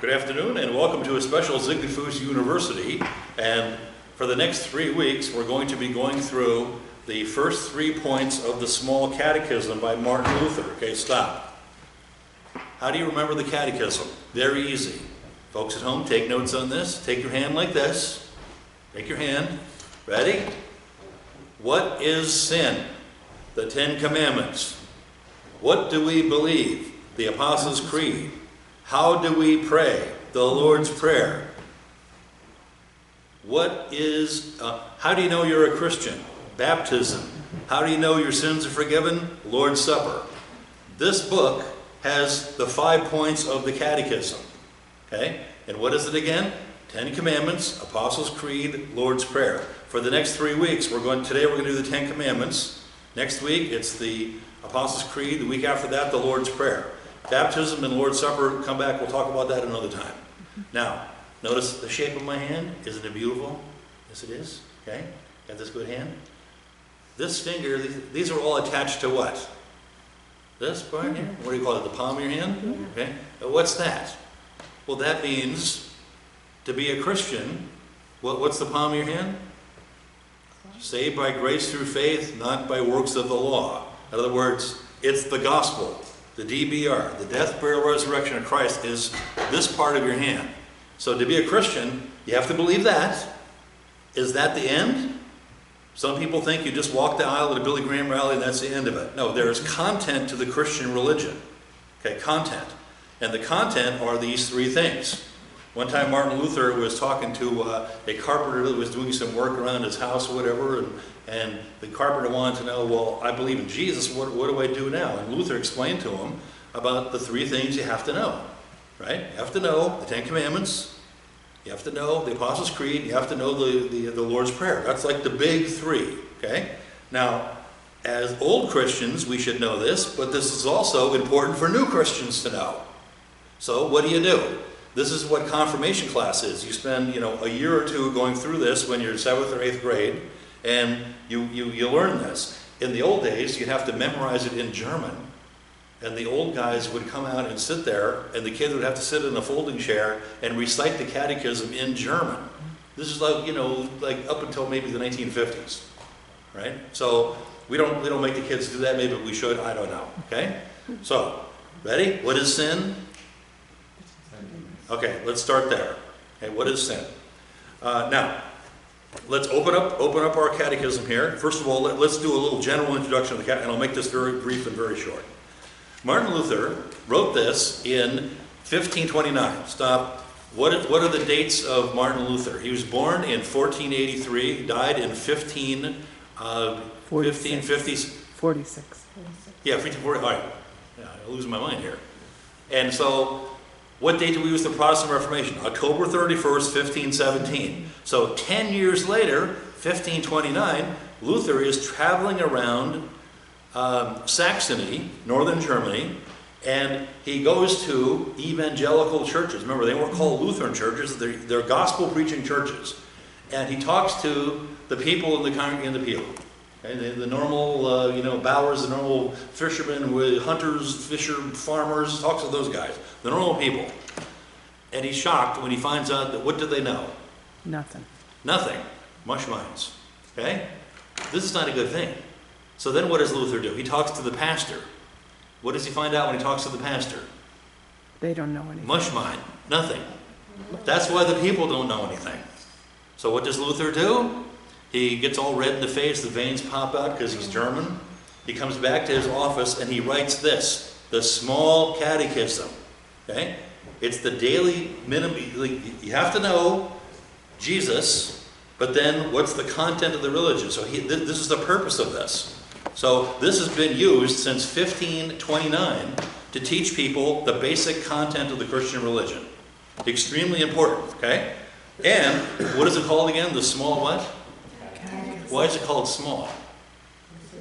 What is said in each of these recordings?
Good afternoon and welcome to a special Zignifu's University. And for the next 3 weeks we're going to be going through the first 3 points of the Small Catechism by Martin Luther. Okay, stop. How do you remember the Catechism? Very easy. Folks at home, take notes on this. Take your hand like this. Take your hand. Ready? What is sin? The 10 Commandments. What do we believe? The Apostles' Creed. How do we pray? The Lord's Prayer. What is, how do you know you're a Christian? Baptism. How do you know your sins are forgiven? Lord's Supper. This book has the 5 points of the Catechism. Okay? And what is it again? 10 Commandments, Apostles' Creed, Lord's Prayer. For the next 3 weeks, today we're going to do the 10 Commandments. Next week, it's the Apostles' Creed. The week after that, the Lord's Prayer. Baptism and Lord's Supper, come back, we'll talk about that another time. Now, notice the shape of my hand. Isn't it beautiful? Yes, it is. Okay? Got this good hand? This finger, these are all attached to what? This part here? What do you call it? The palm of your hand? Okay? What's that? Well, that means to be a Christian, what's the palm of your hand? Saved by grace through faith, not by works of the law. In other words, it's the gospel. The DBR, the death, burial, resurrection of Christ, is this part of your hand. So to be a Christian, you have to believe that. Is that the end? Some people think you just walk the aisle at a Billy Graham rally and that's the end of it. No, there is content to the Christian religion. Okay, content. And the content are these 3 things. One time Martin Luther was talking to a carpenter that was doing some work around his house or whatever, and the carpenter wanted to know, well, I believe in Jesus, what do I do now? And Luther explained to him about the 3 things you have to know, right? You have to know the 10 Commandments, you have to know the Apostles' Creed, you have to know the Lord's Prayer. That's like the big 3, okay? Now, as old Christians, we should know this, but this is also important for new Christians to know. So what do? This is what confirmation class is. You spend, a year or 2 going through this when you're in 7th or 8th grade, and you learn this. In the old days, you'd have to memorize it in German, and the old guys would come out and sit there, and the kids would have to sit in a folding chair and recite the Catechism in German. This is like, like up until maybe the 1950s, right? So we don't make the kids do that. Maybe we should. I don't know. Okay. So, ready? What is sin? Okay, let's start there. Okay, what is sin? Now, let's open up our catechism here. First of all, let's do a little general introduction of the catechism, and I'll make this very brief and very short. Martin Luther wrote this in 1529. Stop. What are the dates of Martin Luther? He was born in 1483, died in 1550s. 46. Yeah, 1540. All right. Yeah, I'm losing my mind here. And so, what date do we use the Protestant Reformation? October 31st, 1517. So 10 years later, 1529, Luther is traveling around Saxony, northern Germany, and he goes to evangelical churches. Remember, they weren't called Lutheran churches, they're gospel-preaching churches. And he talks to the people in the pew. Okay, the normal, bowers, the normal fishermen, hunters, farmers, talks to those guys, the normal people. And he's shocked when he finds out that, what do they know? Nothing. Nothing. Mush minds. Okay? This is not a good thing. So then what does Luther do? He talks to the pastor. What does he find out when he talks to the pastor? They don't know anything. Mush mind. Nothing. That's why the people don't know anything. So what does Luther do? He gets all red in the face, the veins pop out because he's German. He comes back to his office and he writes this, the Small Catechism. Okay? It's the daily minimum. You have to know Jesus, but then what's the content of the religion? So this is the purpose of this. So this has been used since 1529 to teach people the basic content of the Christian religion. Extremely important, okay? And what is it called again? The small what? Why is it called small?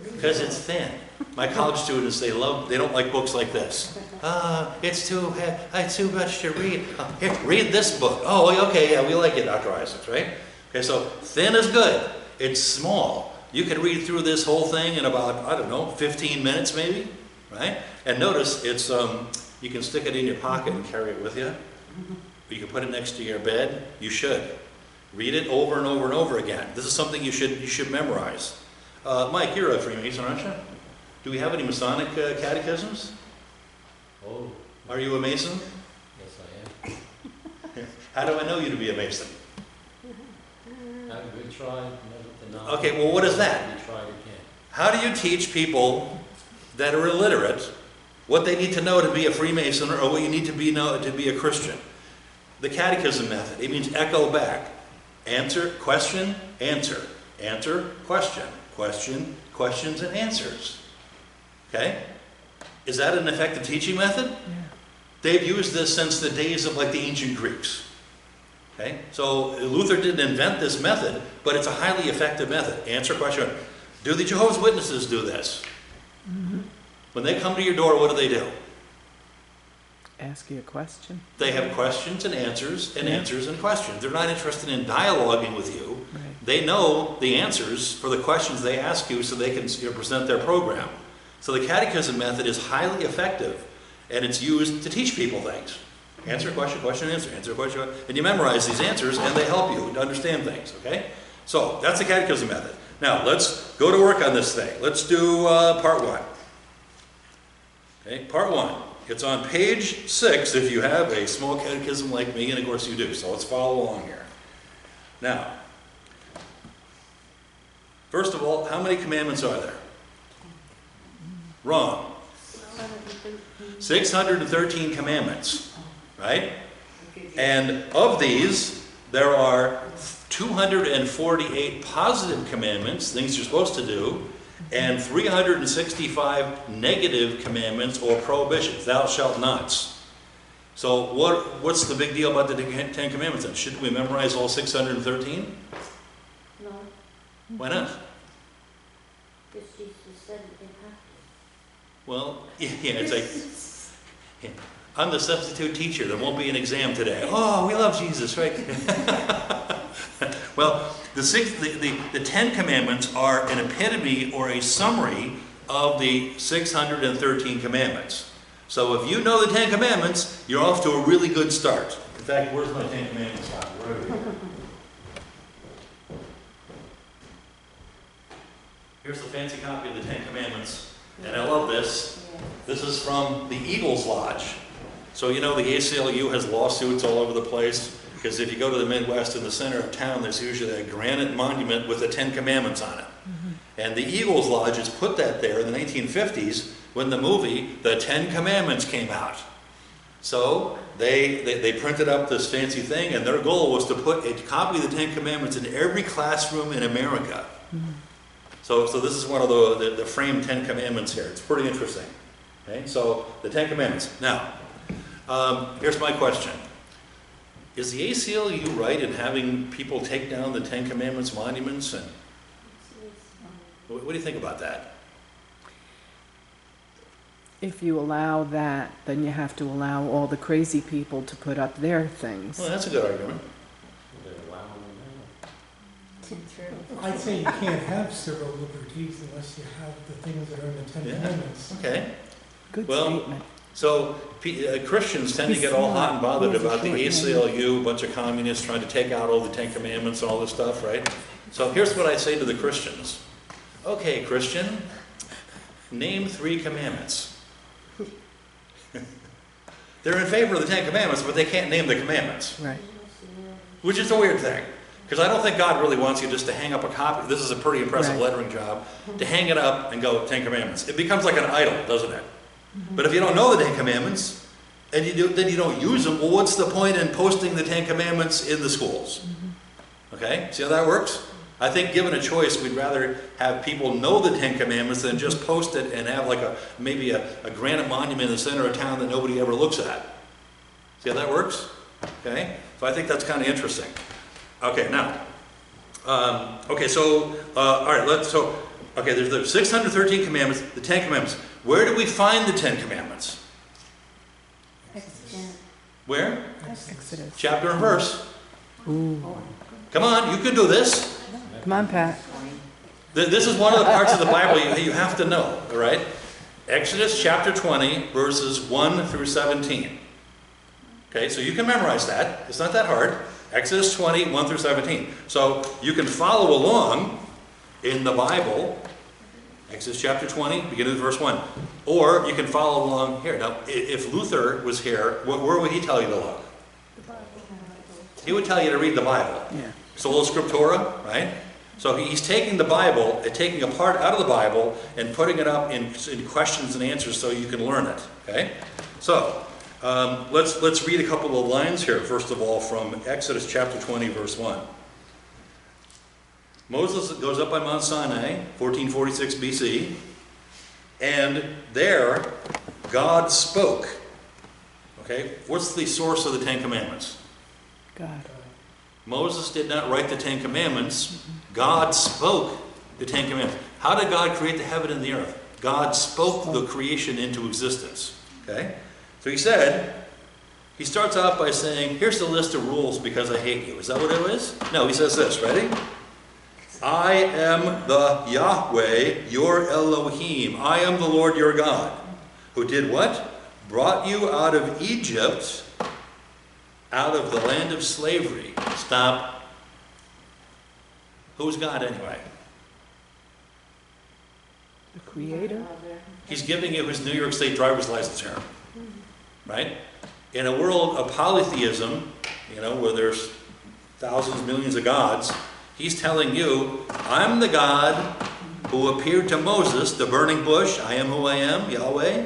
Because it's thin. My college students, they don't like books like this. It's too much to read. Here, read this book. Oh, okay, yeah, we like it, Dr. Isaacs, right? Okay, so thin is good. It's small. You can read through this whole thing in about, 15 minutes maybe, right? And notice it's, you can stick it in your pocket and carry it with you. You can put it next to your bed. You should. Read it over and over and over again. This is something you should memorize. Mike, you're a Freemason, aren't you? Do we have any Masonic catechisms? Oh, Are you a Mason? yes I am. How do I know you to be a Mason? Have a good try, never deny. Okay, well, what is that? You try again. How do you teach people that are illiterate what they need to know to be a Freemason or what you need to know to be a Christian? The catechism method. It means echo back. Answer, question, answer. Answer, question. Question, questions, and answers. Okay? Is that an effective teaching method? Yeah. They've used this since the days of like the ancient Greeks. Okay? So Luther didn't invent this method, but it's a highly effective method. Answer, question. Do the Jehovah's Witnesses do this? Mm-hmm. When they come to your door, what do? Ask you a question. They have questions and answers and questions. They're not interested in dialoguing with you. Right. They know the answers for the questions they ask you so they can present their program. So the catechism method is highly effective, and it's used to teach people things. Answer, question, question, answer. Answer, question, and you memorize these answers, and they help you to understand things, okay? So that's the catechism method. Now, let's go to work on this thing. Let's do part one. Okay, part one. It's on page 6 if you have a small catechism like me, and of course you do. So let's follow along here. Now, first of all, how many commandments are there? Wrong. 613 commandments, right? And of these, there are 248 positive commandments, things you're supposed to do, and 365 negative commandments or prohibitions, thou shalt nots. So what's the big deal about the Ten Commandments then? Shouldn't we memorize all 613? No, Why not? because Jesus said we didn't have Well, yeah, it's like, yeah, I'm the substitute teacher. There won't be an exam today. Oh, we love Jesus, right? Well, the 10 Commandments are an epitome or a summary of the 613 Commandments. So if you know the 10 Commandments, you're off to a really good start. In fact, where's my 10 Commandments copy? Where are they? Here's the fancy copy of the 10 Commandments. And I love this. This is from the Eagles Lodge. So you know the ACLU has lawsuits all over the place. Because if you go to the Midwest, in the center of town, there's usually a granite monument with the 10 Commandments on it. Mm-hmm. And the Eagles Lodge has put that there in the 1950s when the movie The 10 Commandments came out. So they printed up this fancy thing, and their goal was to put a copy of the 10 Commandments in every classroom in America. Mm-hmm. So this is one of the framed 10 Commandments here. It's pretty interesting. Okay? So the 10 Commandments. Now, here's my question. Is the ACLU right in having people take down the 10 Commandments monuments? And what do you think about that? If you allow that, then you have to allow all the crazy people to put up their things. Well, that's a good argument. They're allowing them to. I'd say you can't have civil liberties unless you have the things that are in the Ten Commandments. Okay. Good Well, statement. So Christians tend to get all hot and bothered about the ACLU, a bunch of communists trying to take out all the 10 Commandments and all this stuff, right? So here's what I say to the Christians. Okay, Christian, name 3 commandments. They're in favor of the 10 Commandments, but they can't name the commandments. Right. Which is a weird thing. Because I don't think God really wants you just to hang up a copy. This is a pretty impressive Right. lettering job. To hang it up and go, 10 Commandments. It becomes like an idol, doesn't it? But if you don't know the 10 Commandments, and then you don't use them, well, what's the point in posting the 10 Commandments in the schools? Okay, see how that works? I think given a choice, we'd rather have people know the 10 Commandments than just post it and have like maybe a granite monument in the center of town that nobody ever looks at. See how that works? Okay, so I think that's kind of interesting. Okay, now, all right, there's the 613 Commandments, the 10 Commandments. Where do we find the 10 Commandments? Where? Exodus. Chapter and verse. Ooh. Come on, you can do this. Come on, Pat. This is one of the parts of the Bible you have to know, all right? Exodus chapter 20, verses 1 through 17. Okay, so you can memorize that. It's not that hard. Exodus 20, 1 through 17. So you can follow along in the Bible, Exodus chapter 20, beginning with verse 1. Or you can follow along here. Now, if Luther was here, where would he tell you to look? He would tell you to read the Bible. Yeah. Sola Scriptura, right? So he's taking the Bible and taking a part out of the Bible and putting it up in questions and answers so you can learn it. Okay? So let's read a couple of lines here. First of all, from Exodus chapter 20, verse 1. Moses goes up by Mount Sinai, 1446 BC, and there God spoke. Okay? What's the source of the Ten Commandments? God. Moses did not write the Ten Commandments. God spoke the Ten Commandments. How did God create the heaven and the earth? God spoke the creation into existence. Okay? So he starts off by saying, here's the list of rules because I hate you. Is that what it is? No, he says this, ready? I am the Yahweh, your Elohim. I am the Lord your God, who did what? Brought you out of Egypt, out of the land of slavery. Stop. Who's God anyway? The Creator. He's giving you his New York State driver's license here. Right? In a world of polytheism, where there's thousands, millions of gods, he's telling you, I'm the God who appeared to Moses, the burning bush, I am who I am, Yahweh,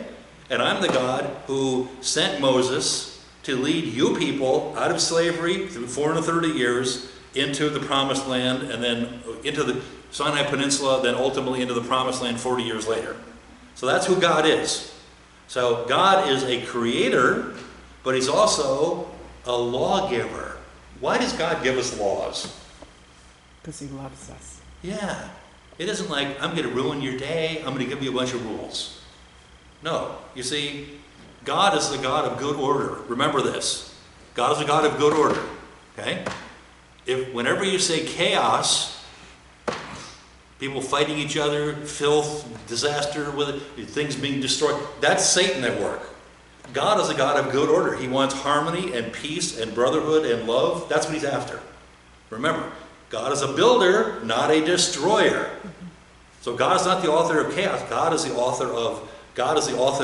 and I'm the God who sent Moses to lead you people out of slavery through 430 years into the promised land, and then into the Sinai Peninsula, then ultimately into the promised land 40 years later. So that's who God is. So God is a creator, but he's also a lawgiver. Why does God give us laws? Because he loves us. Yeah. It isn't like, I'm going to ruin your day, I'm going to give you a bunch of rules. No. You see, God is the God of good order. Remember this. God is the God of good order. Okay? Whenever you say chaos, people fighting each other, filth, disaster, things being destroyed, that's Satan at work. God is a God of good order. He wants harmony and peace and brotherhood and love. That's what he's after. Remember, God is a builder, not a destroyer. So God is not the author of chaos. God is the author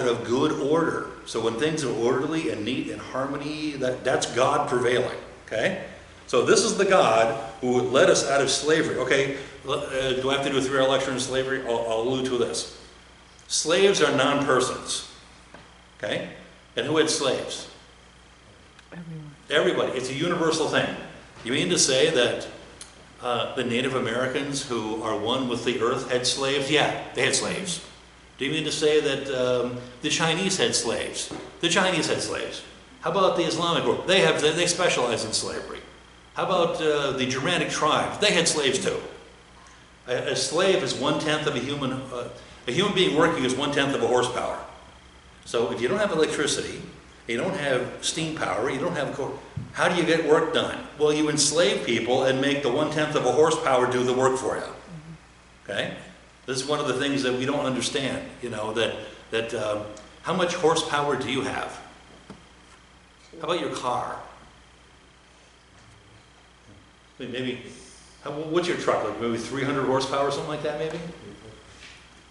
of good order. So when things are orderly and neat and harmony, that's God prevailing. Okay? So this is the God who led us out of slavery. Okay, do I have to do a 3-hour lecture on slavery? I'll allude to this. Slaves are non-persons. Okay? And who had slaves? Everyone. Everybody. It's a universal thing. You mean to say that the Native Americans who are one with the earth had slaves? Yeah, they had slaves. Do you mean to say that the Chinese had slaves? The Chinese had slaves. How about the Islamic world? They specialize in slavery. How about the Germanic tribes? They had slaves too. A slave is 1/10 of a human. A human being working is 1/10 of a horsepower. So if you don't have electricity, you don't have steam power, you don't have how do you get work done? Well, you enslave people and make the 1/10 of a horsepower do the work for you. Okay? This is one of the things that we don't understand, that how much horsepower do you have? How about your car? What's your truck, like maybe 300 horsepower, something like that maybe?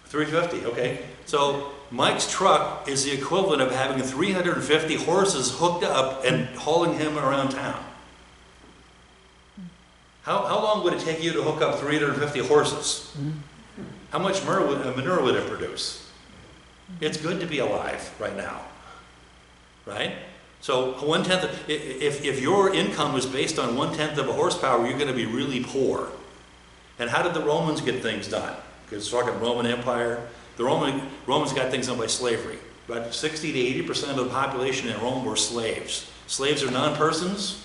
350, okay. So Mike's truck is the equivalent of having 350 horses hooked up and hauling him around town. How long would it take you to hook up 350 horses? How much manure would it produce? It's good to be alive right now, right? So 1/10, if your income is based on 1/10 of a horsepower, you're going to be really poor. And how did the Romans get things done? Because it's talking Roman Empire. The Romans got things done by slavery. About 60 to 80% of the population in Rome were slaves. Slaves are non-persons.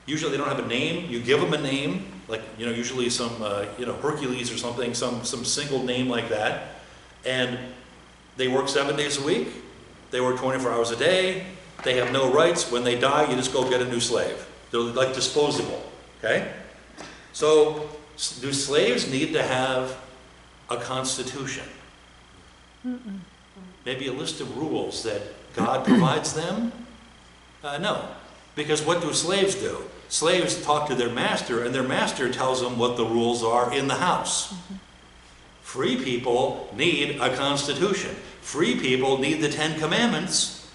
Usually they don't have a name. You give them a name, like usually some Hercules or something, some single name like that, and they work 7 days a week. They work 24 hours a day. They have no rights. When they die, you just go get a new slave. They're like disposable. Okay? So, do slaves need to have a constitution? Maybe a list of rules that God provides them, No, because what do slaves do? Slaves talk to their master, and their master tells them what the rules are in the house. Free people need a constitution. Free people need the Ten Commandments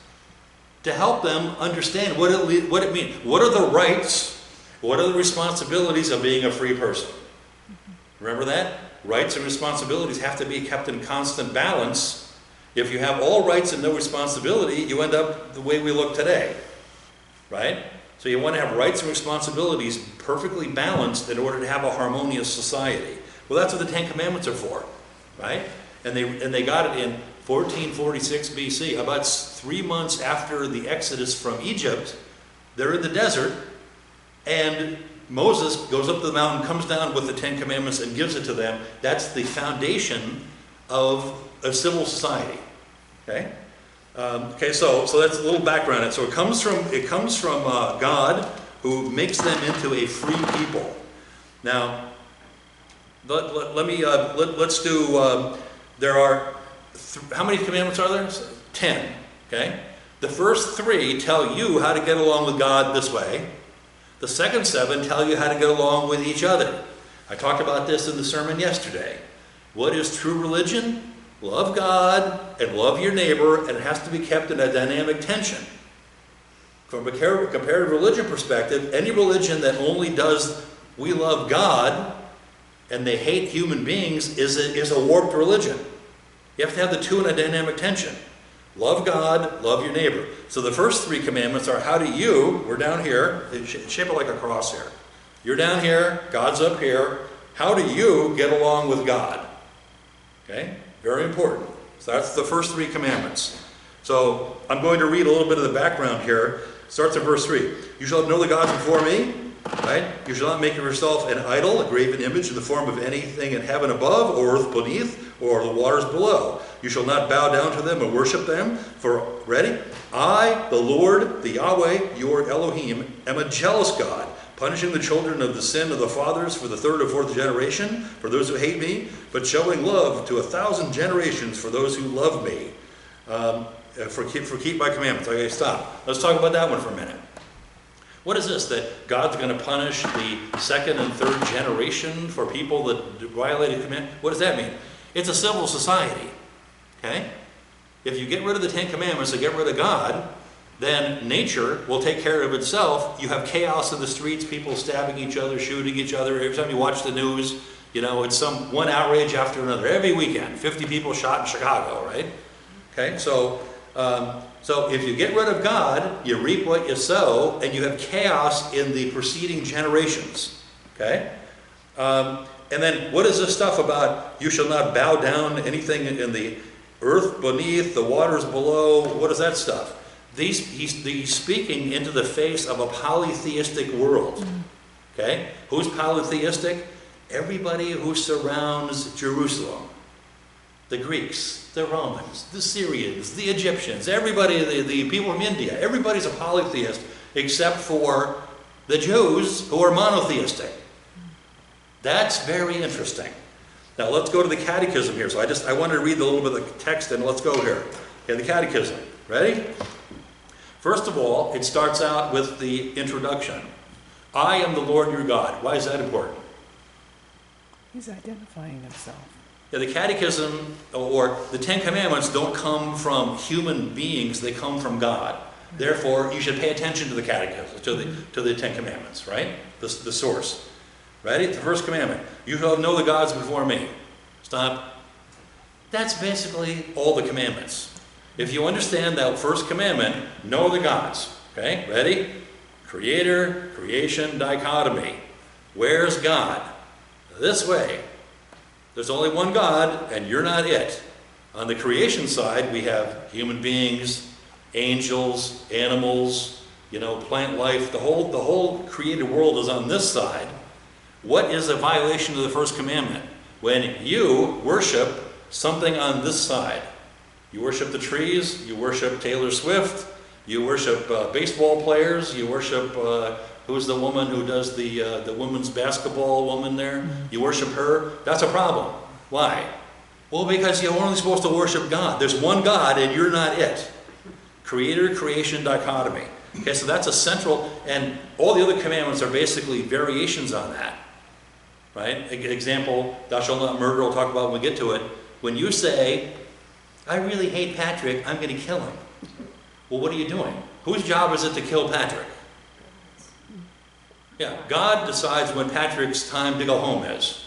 to help them understand what it means. What are the rights? What are the responsibilities of being a free person? Remember that? Rights and responsibilities have to be kept in constant balance. If you have all rights and no responsibility, you end up the way we look today. Right? So you want to have rights and responsibilities perfectly balanced in order to have a harmonious society. Well, that's what the Ten Commandments are for, right? And they got it in 1446 BC, about 3 months after the Exodus from Egypt. They're in the desert, and Moses goes up the mountain, comes down with the Ten Commandments and gives it to them. That's the foundation of a civil society. Okay? So that's a little background. So it comes from God, who makes them into a free people. Now, let's do. There are how many commandments are there? 10. Okay. The first 3 tell you how to get along with God this way. The second 7 tell you how to get along with each other. I talked about this in the sermon yesterday. What is true religion? Love God and love your neighbor, and it has to be kept in a dynamic tension. From a comparative religion perspective, any religion that only does we love God and they hate human beings is a warped religion. You have to have the two in a dynamic tension. Love God, love your neighbor. So the first 3 commandments are how do you, we're down here, shape it like a cross here. You're down here, God's up here. How do you get along with God? Okay? Very important. So that's the first 3 commandments. So I'm going to read a little bit of the background here. Starts in verse 3. You shall have no other gods before me. Right? You shall not make of yourself an idol, a graven image in the form of anything in heaven above, or earth beneath, or the waters below. You shall not bow down to them and worship them. For, ready? I, the Lord, the Yahweh, your Elohim, am a jealous God, punishing the children of the sin of the fathers for the 3rd or 4th generation, for those who hate me, but showing love to 1,000 generations for those who love me, for keep my commandments. Okay, stop. Let's talk about that one for a minute. What is this, that God's going to punish the 2nd and 3rd generation for people that violated commandments? What does that mean? It's a civil society. Okay? If you get rid of the 10 Commandments and get rid of God, then nature will take care of itself. You have chaos in the streets, people stabbing each other, shooting each other. Every time you watch the news, it's some one outrage after another. Every weekend, 50 people shot in Chicago, right? Okay, so if you get rid of God, you reap what you sow, and you have chaos in the preceding generations. Okay? And then what is this stuff about you shall not bow down to anything in the earth beneath, the waters below? What is that stuff? He's speaking into the face of a polytheistic world. Okay? Who's polytheistic? Everybody who surrounds Jerusalem. The Greeks, the Romans, the Syrians, the Egyptians, everybody, the people from India, everybody's a polytheist except for the Jews who are monotheistic. That's very interesting. Now let's go to the Catechism here. So I wanted to read a little bit of the text, and let's go here. Okay, the Catechism. Ready? First of all, it starts out with the introduction. I am the Lord your God. Why is that important? He's identifying himself. Yeah, the Catechism or the 10 Commandments don't come from human beings, they come from God. Therefore, you should pay attention to the Catechism, to the 10 Commandments, right? The source. Ready? The first commandment. You shall have no other gods before me. Stop. That's basically all the commandments. If you understand that first commandment, no other gods. Okay? Ready? Creator, creation, dichotomy. Where's God? This way. There's only one God, and you're not it. On the creation side, we have human beings, angels, animals, plant life. The whole created world is on this side. What is a violation of the first commandment? When you worship something on this side. You worship the trees, you worship Taylor Swift, you worship baseball players, you worship, who's the woman who does the women's basketball woman there? You worship her. That's a problem. Why? Well, because you're only supposed to worship God. There's one God and you're not it. Creator, creation, dichotomy. Okay, so that's a central, and all the other commandments are basically variations on that. Right? Example, thou shalt not murder, we'll talk about when we get to it. When you say, I really hate Patrick, I'm going to kill him. Well, what are you doing? Whose job is it to kill Patrick? Yeah, God decides when Patrick's time to go home is.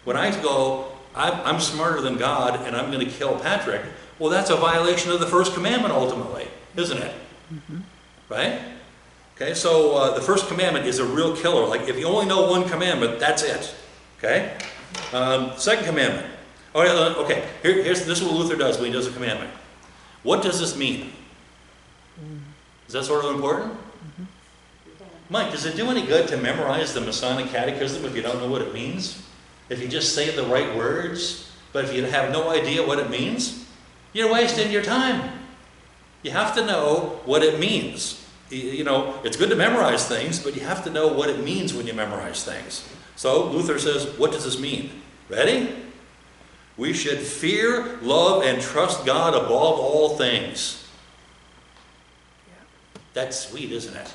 When I go, I'm smarter than God and I'm going to kill Patrick, well, that's a violation of the first commandment ultimately, isn't it? Right? Okay, so the first commandment is a real killer. Like, if you only know one commandment, that's it. Okay? Second commandment. Oh, yeah, okay, this is what Luther does when he does a commandment. What does this mean? Is that sort of important? Mike, does it do any good to memorize the Masonic Catechism if you don't know what it means? If you just say the right words, but if you have no idea what it means, you're wasting your time. You have to know what it means. You know, it's good to memorize things, but you have to know what it means when you memorize things. So Luther says, what does this mean? Ready? We should fear, love, and trust God above all things. That's sweet, isn't it?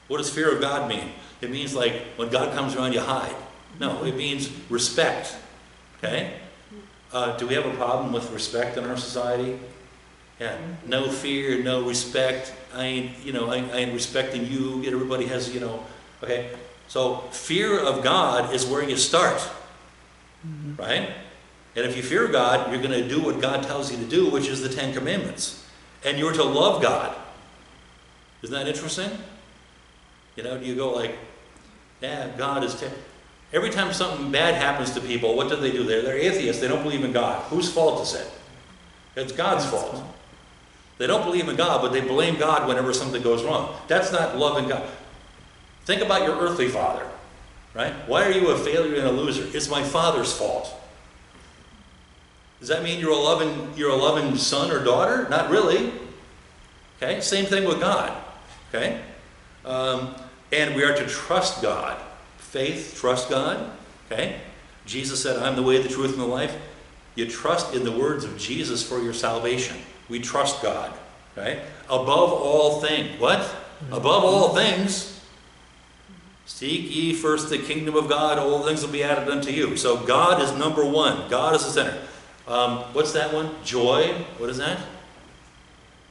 What does fear of God mean? It means like when God comes around, you hide. No, it means respect. Okay? Do we have a problem with respect in our society? Yeah. No fear, no respect. I ain't respecting you. Everybody has, okay. So fear of God is where you start. Right? And if you fear God, you're going to do what God tells you to do, which is the Ten Commandments. And you're to love God. Isn't that interesting? You go like, yeah, God is... Every time something bad happens to people, what do? They're atheists. They don't believe in God. Whose fault is it? It's God's fault. They don't believe in God, but they blame God whenever something goes wrong. That's not loving God. Think about your earthly father, right? Why are you a failure and a loser? It's my father's fault. Does that mean you're a loving son or daughter? Not really. Okay? Same thing with God. Okay? And we are to trust God. Faith, trust God. Okay? Jesus said, I'm the way, the truth, and the life. You trust in the words of Jesus for your salvation. We trust God. Right? Above all things. What? Above all things. Seek ye first the kingdom of God, all things will be added unto you. So God is number one. God is the center. What's that one? Joy. What is that?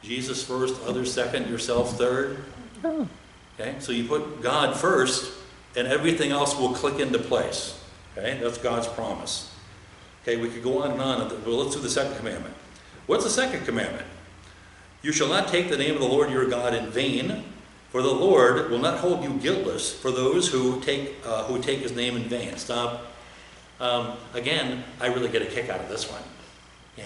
Jesus first, others second, yourself third. Okay, so you put God first, and everything else will click into place. Okay, that's God's promise. Okay, we could go on and on. Well, let's do the second commandment. What's the second commandment? You shall not take the name of the Lord your God in vain, for the Lord will not hold you guiltless for those who take his name in vain. Stop. Again, I really get a kick out of this one. Yeah,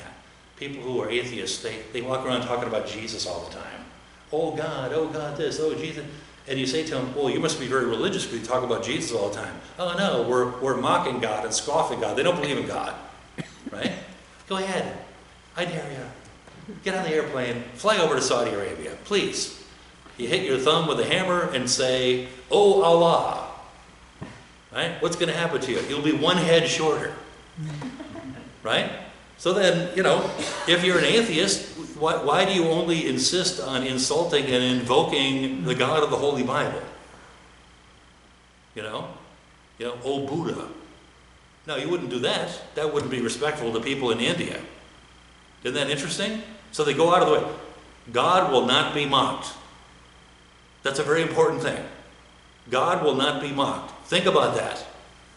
people who are atheists, they walk around talking about Jesus all the time. Oh God this, oh Jesus. And you say to them, well, you must be very religious because you talk about Jesus all the time. Oh no, we're mocking God and scoffing God. They don't believe in God. Right? Go ahead. I dare you. Get on the airplane, fly over to Saudi Arabia, please. You hit your thumb with a hammer and say, oh Allah. Right? What's going to happen to you? You'll be one head shorter. Right? So then, if you're an atheist, why do you only insist on insulting and invoking the God of the Holy Bible? Oh Buddha. No, you wouldn't do that. That wouldn't be respectful to people in India. Isn't that interesting? So they go out of the way. God will not be mocked. That's a very important thing. God will not be mocked. Think about that.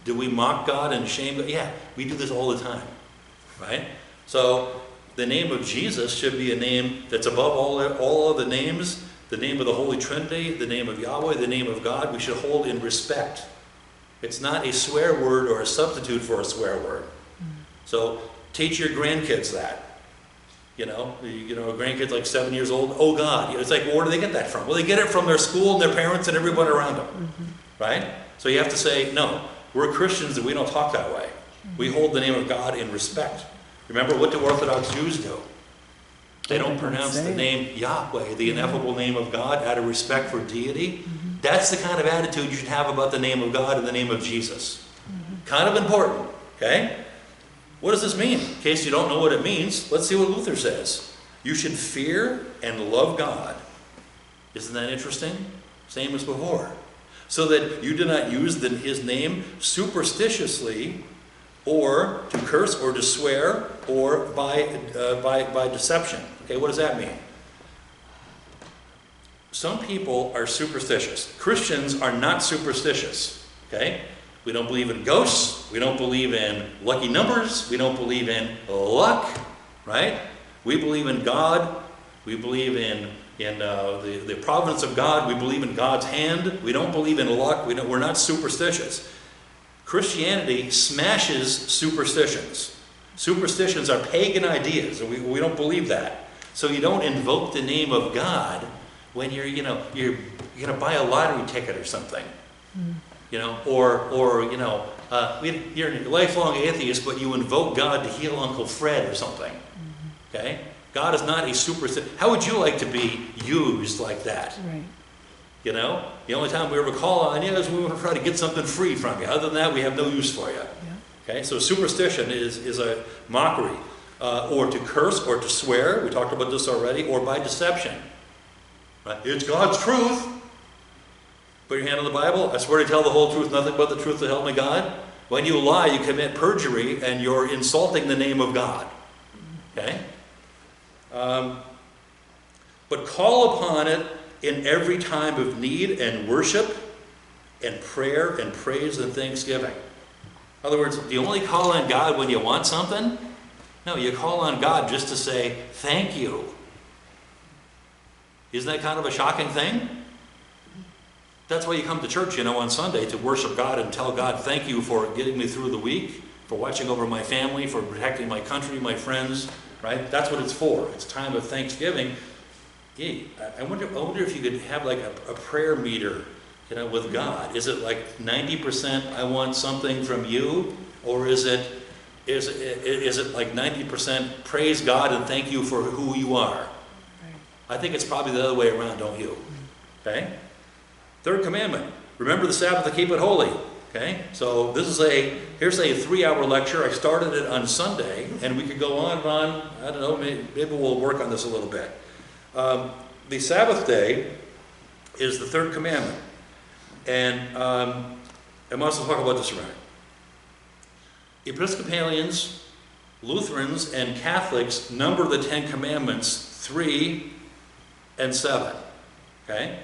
Do we mock God and shame God? Yeah, we do this all the time. Right? So the name of Jesus should be a name that's above all other names. The name of the Holy Trinity, the name of Yahweh, the name of God, we should hold in respect. It's not a swear word or a substitute for a swear word. So teach your grandkids that. A grandkid's like 7 years old. Oh God. It's like, well, where do they get that from? Well, they get it from their school and their parents and everyone around them. Right? So you have to say, no, we're Christians and we don't talk that way. We hold the name of God in respect. Remember, what do Orthodox Jews do? They don't pronounce the name Yahweh, the ineffable name of God, out of respect for deity. That's the kind of attitude you should have about the name of God and the name of Jesus. Kind of important, okay? What does this mean? In case you don't know what it means, let's see what Luther says. You should fear and love God. Isn't that interesting? Same as before. So that you do not use his name superstitiously, or to curse, or to swear, or by deception. Okay, what does that mean? Some people are superstitious. Christians are not superstitious. Okay? We don't believe in ghosts. We don't believe in lucky numbers. We don't believe in luck. Right? We believe in God. We believe in the providence of God. We believe in God's hand. We don't believe in luck. We're not superstitious. Christianity smashes superstitions. Superstitions are pagan ideas, and we don't believe that. So you don't invoke the name of God when you're going to buy a lottery ticket or something. You're a lifelong atheist, but you invoke God to heal Uncle Fred or something. Okay? God is not a superstition. How would you like to be used like that? Right. You know? The only time we ever call on you is we want to try to get something free from you. Other than that, we have no use for you. Yeah. Okay? So superstition is a mockery. Or to curse, or to swear. We talked about this already. Or by deception. Right? It's God's truth. Put your hand on the Bible. I swear to tell the whole truth, nothing but the truth to help me God. When you lie, you commit perjury, and you're insulting the name of God. Okay? But call upon it in every time of need and worship and prayer and praise and thanksgiving. In other words, do you only call on God when you want something? No, you call on God just to say thank you. Isn't that kind of a shocking thing? That's why you come to church, on Sunday, to worship God and tell God thank you for getting me through the week, for watching over my family, for protecting my country, my friends. Right? That's what it's for. It's time of thanksgiving. Gee, I wonder if you could have like a prayer meter, with God. Is it like 90% I want something from you, or is it like 90% praise God and thank you for who you are? Right. I think it's probably the other way around, don't you? Okay. Third commandment: remember the Sabbath to keep it holy. Okay, so here's a 3-hour lecture. I started it on Sunday, and we could go on and on. I don't know, maybe we'll work on this a little bit. The Sabbath day is the third commandment. And I must talk about this right. Episcopalians, Lutherans, and Catholics number the 10 Commandments 3 and 7. Okay?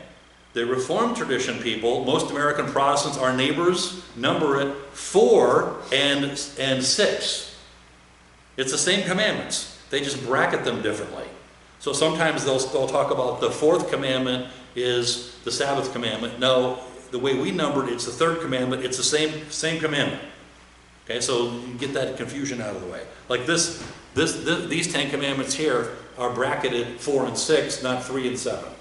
The Reformed tradition people, most American Protestants, our neighbors, number it 4 and 6. It's the same commandments. They just bracket them differently. So sometimes they'll talk about the 4th commandment is the Sabbath commandment. No, the way we numbered it's the 3rd commandment. It's the same commandment. Okay, so you get that confusion out of the way. Like these 10 commandments here are bracketed 4 and 6, not 3 and 7.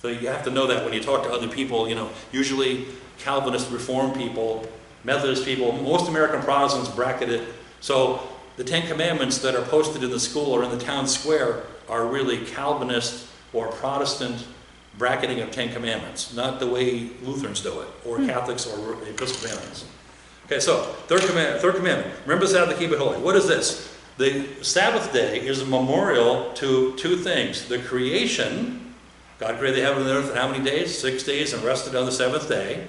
So you have to know that when you talk to other people, usually Calvinist, Reformed people, Methodist people, most American Protestants bracket it. So the 10 Commandments that are posted in the school or in the town square are really Calvinist or Protestant bracketing of 10 Commandments, not the way Lutherans do it, or Catholics or Episcopalians. Okay, so third commandment. Remember the Sabbath to keep it holy. What is this? The Sabbath day is a memorial to 2 things. The creation. God created the heaven and the earth in how many days? 6 days, and rested on the 7th day.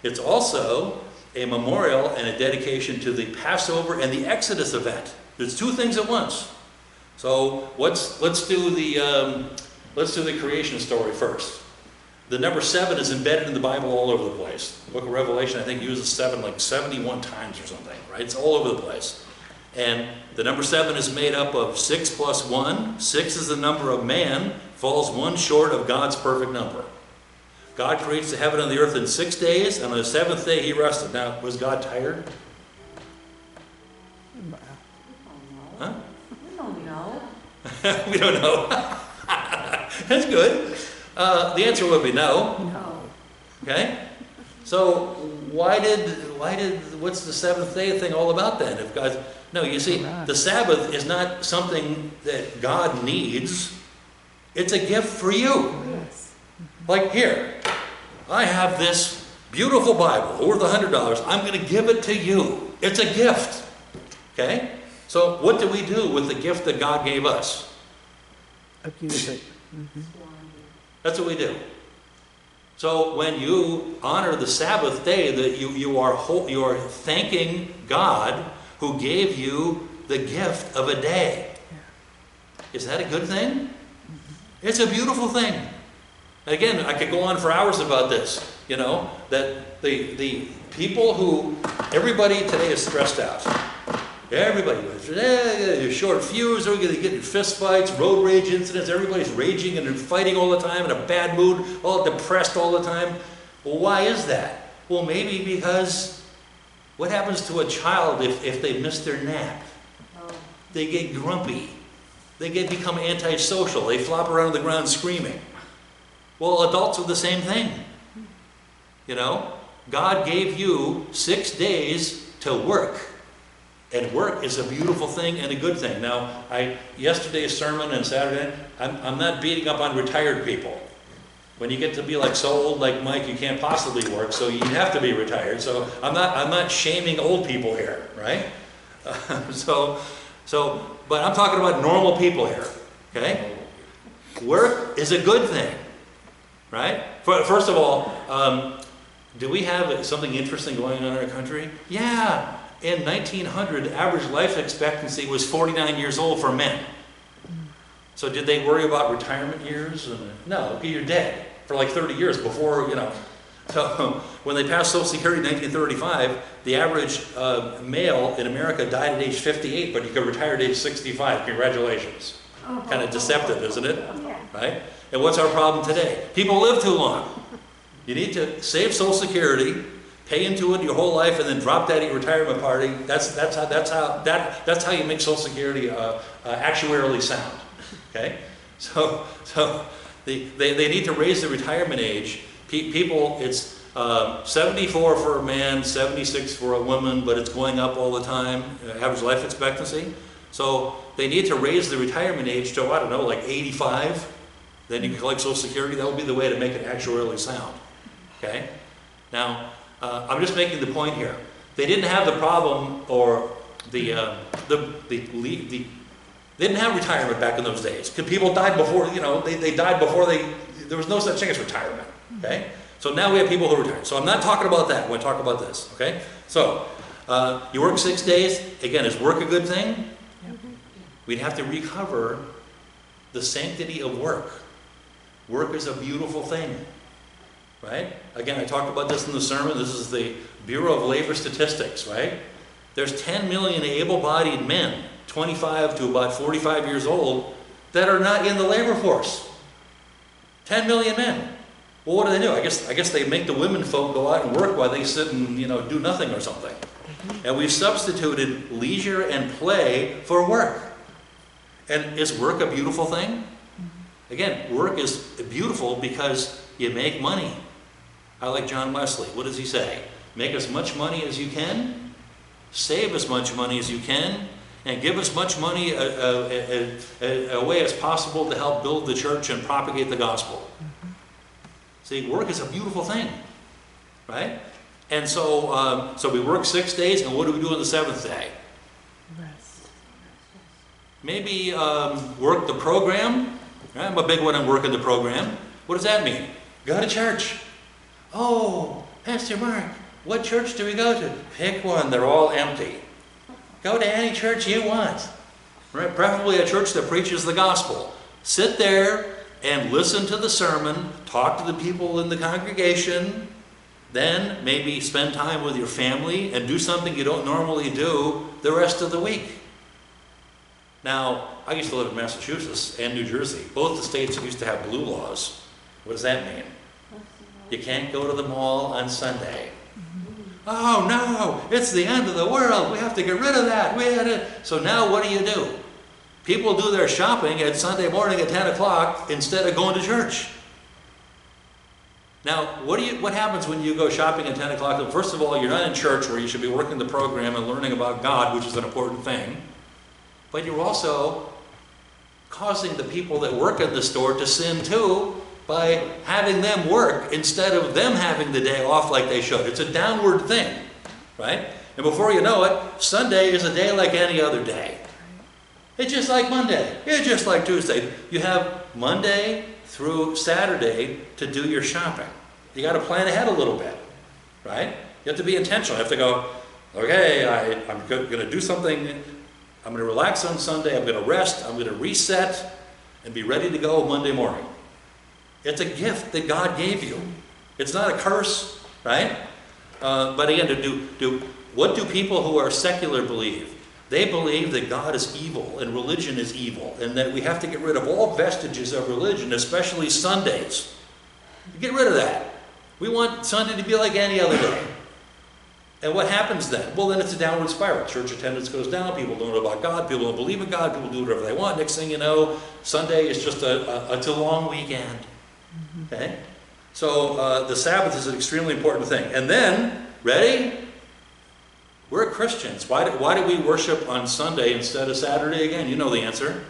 It's also a memorial and a dedication to the Passover and the Exodus event. There's 2 things at once. So let's do the creation story first. The number 7 is embedded in the Bible all over the place. The book of Revelation, I think, uses 7 like 71 times or something, right? It's all over the place. And the number 7 is made up of 6 plus 1. 6 is the number of man, falls 1 short of God's perfect number. God creates the heaven and the earth in 6 days, and on the 7th day he rested. Now, was God tired? Huh? We don't know. We don't know. That's good. The answer would be no. No. Okay? So what's the 7th day thing all about then? If God, no, you see, the Sabbath is not something that God needs. It's a gift for you. Yes. Like here, I have this beautiful Bible worth $100. I'm going to give it to you. It's a gift. Okay? So what do we do with the gift that God gave us? Abuse it. That's what we do. So when you honor the Sabbath day, that you are thanking God who gave you the gift of a day. Is that a good thing? It's a beautiful thing. Again, I could go on for hours about this. You know, that the people who, everybody today is stressed out. Everybody, short fuse, they're going to get in fist fights, road rage incidents, everybody's raging and fighting all the time, in a bad mood, all depressed all the time. Well, why is that? Well, maybe because what happens to a child if they miss their nap? They get grumpy. They become antisocial. They flop around on the ground screaming. Well, adults are the same thing. You know, God gave you 6 days to work. And work is a beautiful thing and a good thing. Now, yesterday's sermon and Saturday, I'm not beating up on retired people. When you get to be so old like Mike, you can't possibly work, so you have to be retired. So I'm not shaming old people here, right? But I'm talking about normal people here, okay? Work is a good thing, right? First of all, do we have something interesting going on in our country? Yeah. In 1900, average life expectancy was 49 years old for men. So did they worry about retirement years? No, you're dead for 30 years before, you know. So when they passed Social Security in 1935, the average male in America died at age 58, but you could retire at age 65. Congratulations. Kind of deceptive, isn't it? Yeah. Right? And what's our problem today? People live too long. You need to save Social Security, pay into it your whole life, and then drop that at your retirement party. That's how you make Social Security actuarially sound. Okay, so they need to raise the retirement age. People, it's 74 for a man, 76 for a woman, but it's going up all the time. Average life expectancy. So they need to raise the retirement age to 85. Then you can collect Social Security. That would be the way to make it actuarially sound. Okay, now. I'm just making the point here. They didn't have the problem, or they didn't have retirement back in those days. Because people died before, they died before there was no such thing as retirement. Okay? So now we have people who retire. So I'm not talking about that when I talk about this. Okay? So, you work 6 days. Again, is work a good thing? We'd have to recover the sanctity of work. Work is a beautiful thing. Right? Again, I talked about this in the sermon. This is the Bureau of Labor Statistics, right? There's 10 million able-bodied men, 25 to about 45 years old, that are not in the labor force. 10 million men. Well, what do? I guess they make the women folk go out and work while they sit and, do nothing or something. And we've substituted leisure and play for work. And is work a beautiful thing? Again, work is beautiful because you make money. I like John Wesley. What does he say? Make as much money as you can, save as much money as you can, and give as much money away as possible to help build the church and propagate the gospel. See, work is a beautiful thing, right? And so we work 6 days, and what do we do on the 7th day? Rest. Maybe work the program. I'm a big one on working the program. What does that mean? Go to church. Oh, Pastor Mark, what church do we go to? Pick one. They're all empty. Go to any church you want. Right? Preferably a church that preaches the gospel. Sit there and listen to the sermon. Talk to the people in the congregation. Then maybe spend time with your family and do something you don't normally do the rest of the week. Now, I used to live in Massachusetts and New Jersey. Both the states used to have blue laws. What does that mean? You can't go to the mall on Sunday. Oh no, it's the end of the world. We have to get rid of that. So now what do? People do their shopping at Sunday morning at 10 o'clock instead of going to church. Now, what happens when you go shopping at 10 o'clock? First of all, you're not in church where you should be working the program and learning about God, which is an important thing. But you're also causing the people that work in the store to sin too by having them work instead of them having the day off like they should. It's a downward thing, right? And before you know it, Sunday is a day like any other day. It's just like Monday. It's just like Tuesday. You have Monday through Saturday to do your shopping. You got to plan ahead a little bit, right? You have to be intentional. You have to go, okay, I'm going to do something. I'm going to relax on Sunday. I'm going to rest. I'm going to reset and be ready to go Monday morning. It's a gift that God gave you. It's not a curse, right? But again, what do people who are secular believe? They believe that God is evil and religion is evil, and that we have to get rid of all vestiges of religion, especially Sundays. Get rid of that. We want Sunday to be like any other day. And what happens then? Well, then it's a downward spiral. Church attendance goes down. People don't know about God. People don't believe in God. People do whatever they want. Next thing you know, Sunday is just it's a long weekend. Okay? So the Sabbath is an extremely important thing. And then, ready? We're Christians. Why do we worship on Sunday instead of Saturday again? You know the answer.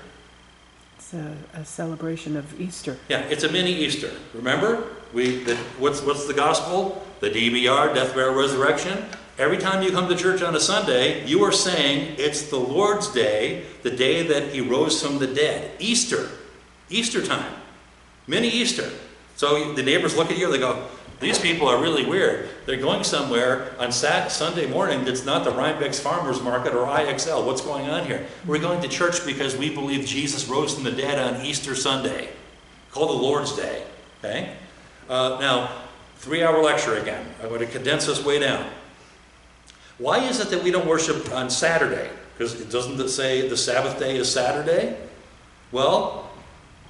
It's a celebration of Easter. Yeah, it's a mini Easter. Remember? What's the gospel? The DBR, death, burial, resurrection. Every time you come to church on a Sunday, you are saying it's the Lord's Day, the day that He rose from the dead. Easter. Easter time. Mini Easter. So the neighbors look at you and they go, these people are really weird. They're going somewhere on Sunday morning that's not the Rhinebeck Farmers Market or IXL. What's going on here? We're going to church because we believe Jesus rose from the dead on Easter Sunday, called the Lord's Day. Okay? Now, 3-hour lecture again. I'm going to condense this way down. Why is it that we don't worship on Saturday? Because it doesn't say the Sabbath day is Saturday? Well,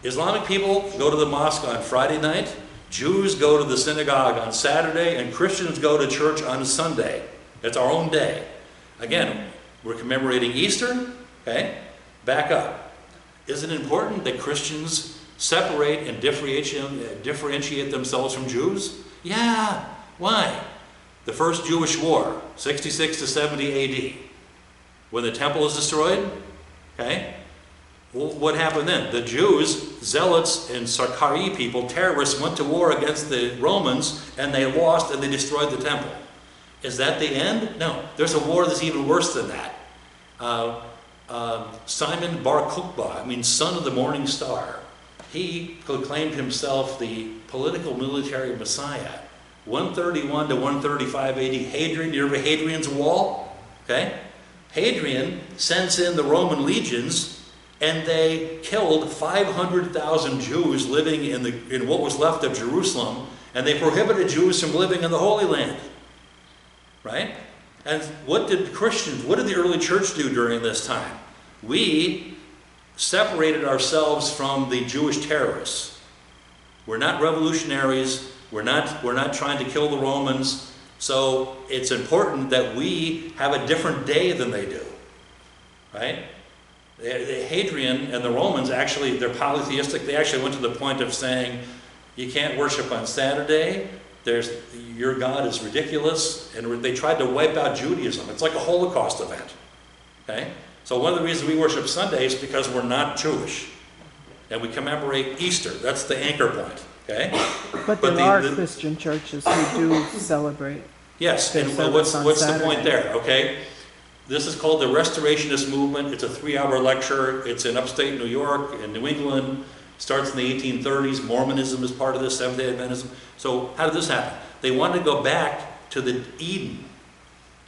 Islamic people go to the mosque on Friday night. Jews go to the synagogue on Saturday, and Christians go to church on Sunday. It's our own day. Again, we're commemorating Easter. Okay? Back up. Is it important that Christians separate and differentiate themselves from Jews? Yeah. Why? The first Jewish war, 66 to 70 AD. When the temple is destroyed, okay? Well, what happened then? The Jews, zealots and Sarkari people, terrorists, went to war against the Romans, and they lost and they destroyed the temple. Is that the end? No. There's a war that's even worse than that. Simon Bar Kokhba, son of the morning star, he proclaimed himself the political military messiah. 131 to 135 AD. Hadrian, you remember Hadrian's Wall? Okay? Hadrian sends in the Roman legions, and they killed 500,000 Jews living in what was left of Jerusalem, and they prohibited Jews from living in the Holy Land. Right? And what did the early church do during this time? We separated ourselves from the Jewish terrorists. We're not revolutionaries. We're not trying to kill the Romans. So it's important that we have a different day than they do. Right? Hadrian and the Romans actually, they're polytheistic. They actually went to the point of saying, you can't worship on Saturday. Your God is ridiculous. And they tried to wipe out Judaism. It's like a Holocaust event. Okay? So one of the reasons we worship Sunday is because we're not Jewish. And we commemorate Easter. That's the anchor point. Okay? But there are Christian churches who do celebrate. Yes, and what's the point there? Okay? This is called the Restorationist Movement. It's a 3-hour lecture. It's in upstate New York, in New England. Starts in the 1830s. Mormonism is part of this, Seventh-day Adventism. So how did this happen? They wanted to go back to the Eden.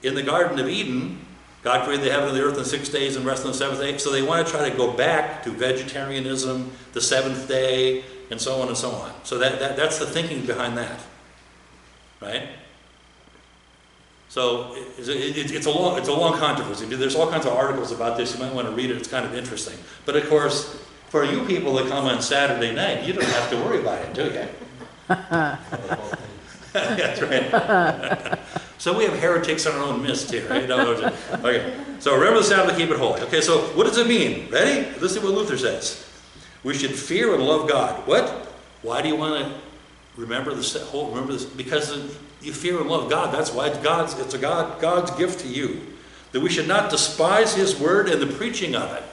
In the Garden of Eden, God created the heaven and the earth in 6 days and rested on the seventh day. So they want to try to go back to vegetarianism, the seventh day, and so on and so on. So that's the thinking behind that. Right? So it's a long controversy. There's all kinds of articles about this. You might want to read it. It's kind of interesting. But of course, for you people that come on Saturday night, you don't have to worry about it, do you? That's right. So we have heretics in our own midst here. Right? Okay. So remember the Sabbath, keep it holy. Okay. So what does it mean? Ready? Listen to what Luther says. We should fear and love God. What? Why do you want to remember this? Because you fear and love God. That's why it's God's gift to you. That we should not despise His word and the preaching of it.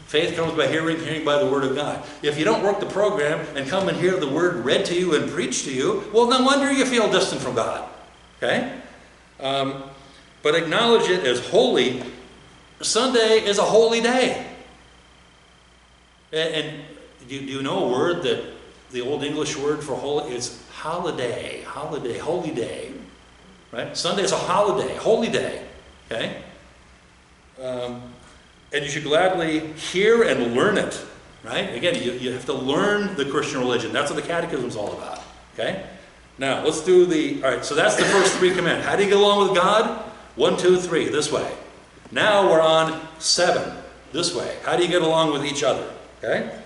Faith comes by hearing, hearing by the word of God. If you don't work the program and come and hear the word read to you and preached to you, well, no wonder you feel distant from God. Okay? But acknowledge it as holy. Sunday is a holy day. And do you know a word that the Old English word for holy is holiday, holy day, right? Sunday is a holiday, holy day, okay? And you should gladly hear and learn it, right? Again, you have to learn the Christian religion. That's what the Catechism is all about, okay? Now, let's do all right, so that's the first 3 commandments. How do you get along with God? 1, 2, 3, this way. Now we're on 7, this way. How do you get along with each other, okay?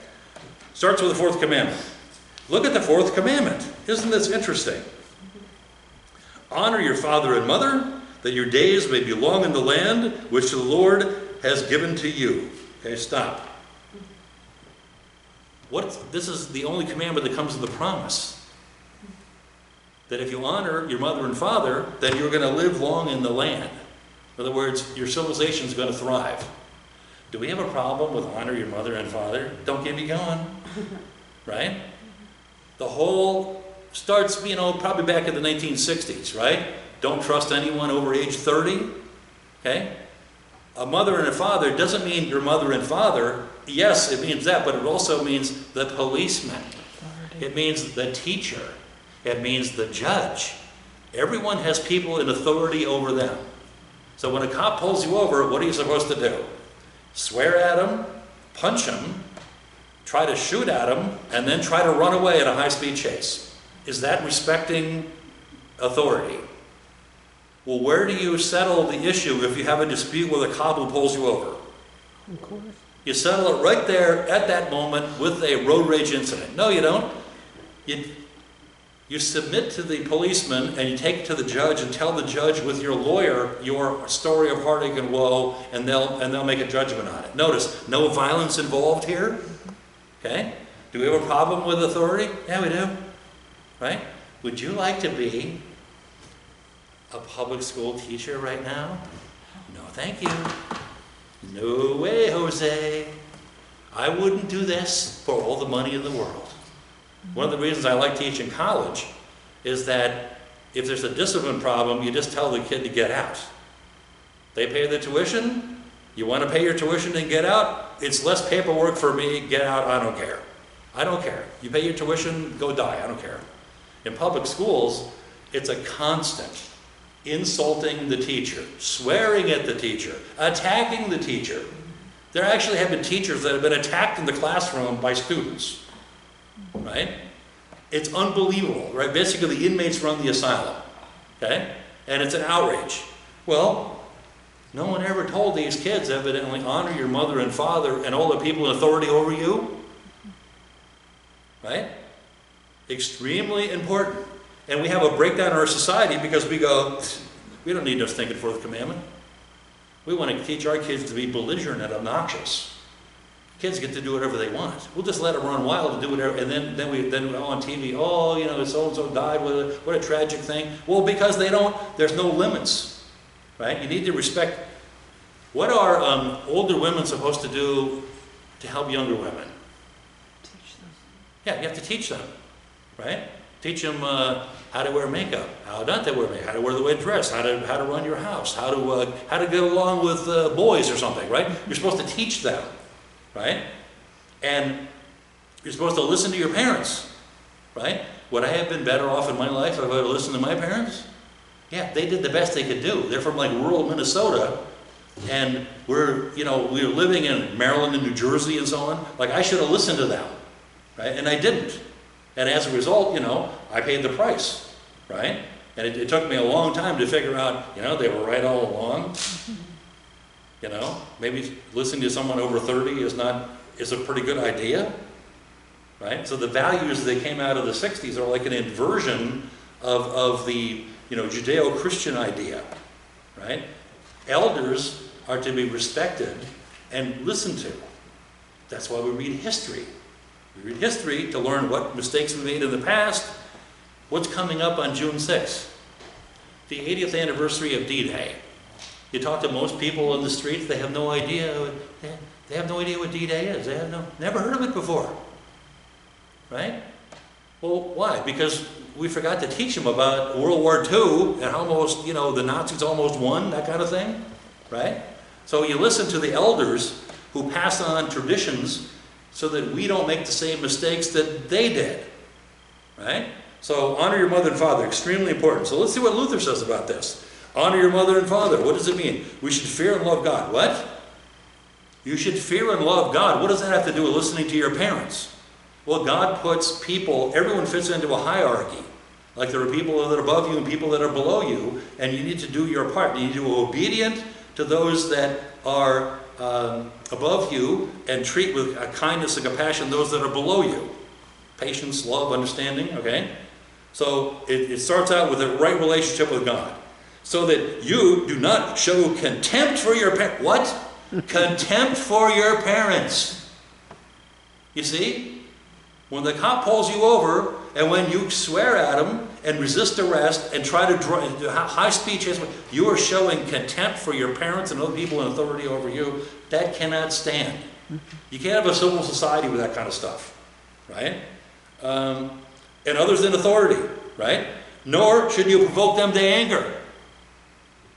Starts with the 4th commandment. Look at the 4th commandment. Isn't this interesting? Honor your father and mother, that your days may be long in the land which the Lord has given to you. Okay, stop. This is the only commandment that comes with the promise. That if you honor your mother and father, then you're going to live long in the land. In other words, your civilization is going to thrive. Do we have a problem with honor your mother and father? Don't get me going. Right? The whole starts, probably back in the 1960s, right? Don't trust anyone over age 30. Okay? A mother and a father doesn't mean your mother and father. Yes, it means that, but it also means the policeman. It means the teacher. It means the judge. Everyone has people in authority over them. So when a cop pulls you over, what are you supposed to do? Swear at him, punch him, try to shoot at him, and then try to run away in a high-speed chase. Is that respecting authority? Well, where do you settle the issue if you have a dispute with a cop who pulls you over? Of course. You settle it right there at that moment with a road rage incident. No, you don't. You submit to the policeman and you take it to the judge and tell the judge with your lawyer your story of heartache and woe, and they'll make a judgment on it. Notice, no violence involved here. Okay? Do we have a problem with authority? Yeah, we do. Right? Would you like to be a public school teacher right now? No, thank you. No way, Jose. I wouldn't do this for all the money in the world. One of the reasons I like teaching college is that if there's a discipline problem, you just tell the kid to get out. They pay the tuition. You want to pay your tuition and get out? It's less paperwork for me. Get out. I don't care. I don't care. You pay your tuition, go die. I don't care. In public schools, it's a constant insulting the teacher, swearing at the teacher, attacking the teacher. There actually have been teachers that have been attacked in the classroom by students. Right? It's unbelievable, right? Basically, the inmates run the asylum, okay? And it's an outrage. Well, no one ever told these kids, evidently, honor your mother and father and all the people in authority over you, right? Extremely important. And we have a breakdown in our society because we go, we don't need no stinking 4th commandment. We want to teach our kids to be belligerent and obnoxious. Kids get to do whatever they want. We'll just let them run wild and do whatever, and then we're on TV, so-and-so died, what a tragic thing. Well, because there's no limits, right? You need to respect. What are older women supposed to do to help younger women? Teach them. Yeah, you have to teach them, right? Teach them how to wear makeup, how not to wear makeup, how to wear the way dress, how to run your house, how to get along with boys or something, right? You're supposed to teach them. Right? And you're supposed to listen to your parents, right? Would I have been better off in my life if I would have listened to my parents? Yeah, they did the best they could do. They're from like rural Minnesota, and we're living in Maryland and New Jersey and so on. Like, I should have listened to them, right? And I didn't. And as a result, I paid the price, right? And it took me a long time to figure out, they were right all along. Maybe listening to someone over 30 is a pretty good idea, right? So the values that came out of the 60s are like an inversion of the Judeo-Christian idea, right? Elders are to be respected and listened to. That's why we read history. We read history to learn what mistakes we made in the past. What's coming up on June 6th? The 80th anniversary of D-Day. You talk to most people in the streets, they have no idea. They have no idea what D-Day is. They have never heard of it before, right? Well, why? Because we forgot to teach them about World War II and how almost, the Nazis almost won, that kind of thing, right? So you listen to the elders who pass on traditions so that we don't make the same mistakes that they did. right? So honor your mother and father, extremely important. So let's see what Luther says about this. Honor your mother and father. What does it mean? We should fear and love God. What? You should fear and love God. What does that have to do with listening to your parents? Well, God puts people, everyone fits into a hierarchy. Like there are people that are above you and people that are below you, and you need to do your part. You need to be obedient to those that are above you and treat with kindness and compassion those that are below you. Patience, love, understanding, okay? So it starts out with a right relationship with God. So that you do not show contempt for your parents. What? Contempt for your parents. You see? When the cop pulls you over, and when you swear at him and resist arrest and try to do high-speed chase, you are showing contempt for your parents and other people in authority over you. That cannot stand. You can't have a civil society with that kind of stuff, right? And others in authority, right? Nor should you provoke them to anger.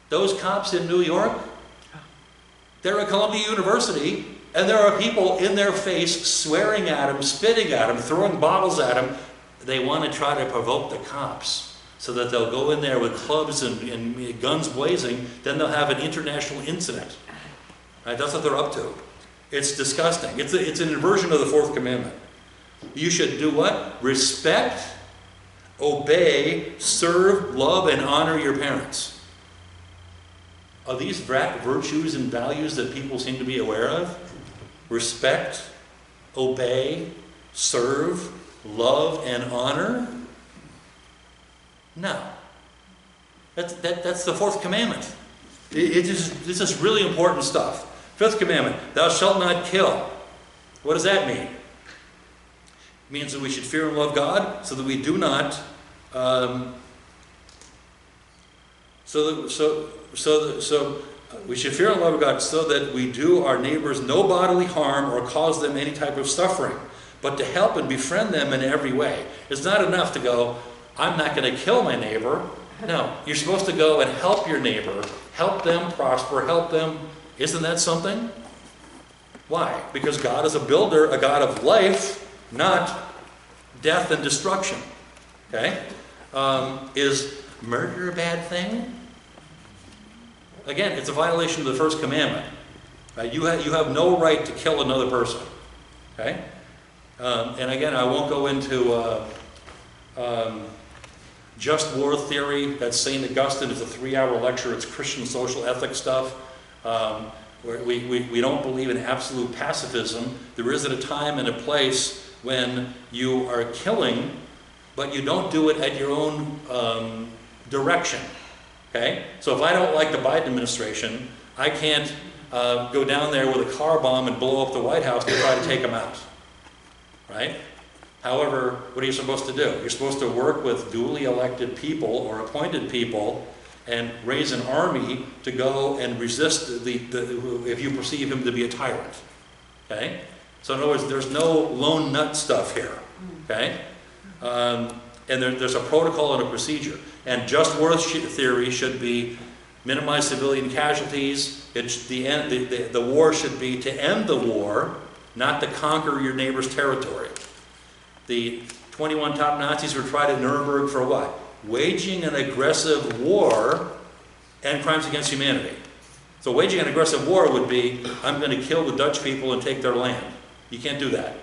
Those cops in New York, they're at Columbia University, and there are people in their face swearing at them, spitting at them, throwing bottles at them. They want to try to provoke the cops so that they'll go in there with clubs and guns blazing. Then they'll have an international incident. Right? That's what they're up to. It's disgusting. It's an inversion of the fourth commandment. You should do what? Respect, obey, serve, love, and honor your parents. Are these virtues and values that people seem to be aware of? Respect, obey, serve, love, and honor? No. That's the fourth commandment. This is really important stuff. Fifth commandment, thou shalt not kill. What does that mean? It means that we should fear and love God so that we do not we should fear and love God so that we do our neighbors no bodily harm or cause them any type of suffering, but to help and befriend them in every way. It's not enough to go, I'm not going to kill my neighbor. No, you're supposed to go and help your neighbor, help them prosper, help them. Isn't that something? Why? Because God is a builder, a God of life, not death and destruction. Okay? Is murder a bad thing? Again, it's a violation of the first commandment. Right? You have no right to kill another person. Okay? And again, I won't go into just war theory. That's St. Augustine. It's a 3-hour lecture. It's Christian social ethics stuff. We don't believe in absolute pacifism. There is a time and a place when you are killing, but you don't do it at your own direction. Okay? So if I don't like the Biden administration, I can't go down there with a car bomb and blow up the White House to try to take them out. Right? However, what are you supposed to do? You're supposed to work with duly elected people or appointed people and raise an army to go and resist if you perceive him to be a tyrant. Okay? So in other words, there's no lone nut stuff here. Okay? And there's a protocol and a procedure. And just war theory should be minimize civilian casualties. The war should be to end the war, not to conquer your neighbor's territory. The 21 top Nazis were tried at Nuremberg for what? Waging an aggressive war and crimes against humanity. So waging an aggressive war would be, I'm going to kill the Dutch people and take their land. You can't do that.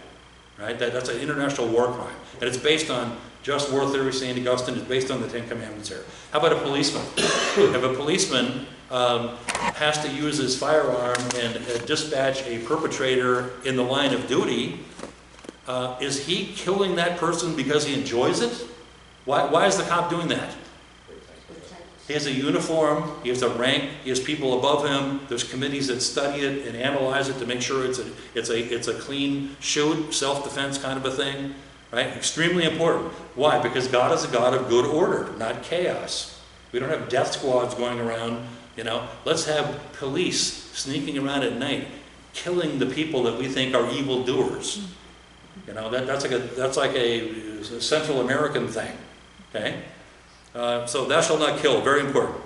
Right? That's an international war crime. And it's based on just war theory, St. Augustine. It's based on the 10 Commandments here. How about a policeman? If a policeman has to use his firearm and dispatch a perpetrator in the line of duty, is he killing that person because he enjoys it? Why is the cop doing that? He has a uniform, he has a rank, he has people above him, there's committees that study it and analyze it to make sure it's a clean shoot, self-defense kind of a thing, right? Extremely important. Why? Because God is a God of good order, not chaos. We don't have death squads going around, Let's have police sneaking around at night, killing the people that we think are evildoers. That's like a Central American thing, okay? So thou shalt not kill, very important.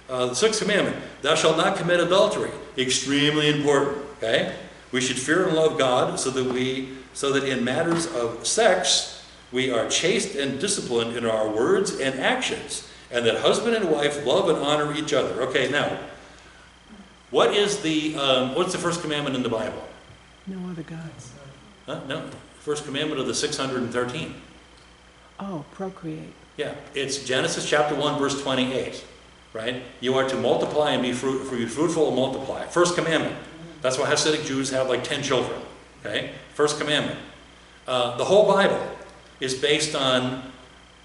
The sixth commandment, thou shalt not commit adultery, extremely important. Okay, we should fear and love God so that in matters of sex we are chaste and disciplined in our words and actions, and that husband and wife love and honor each other. Okay, now, what's the first commandment in the Bible? No other gods. Huh? No, first commandment of the 613. Oh, procreate. Yeah, it's Genesis chapter 1, verse 28, right? You are to multiply and be fruitful and multiply. First commandment. That's why Hasidic Jews have like 10 children, okay? First commandment. The whole Bible is based on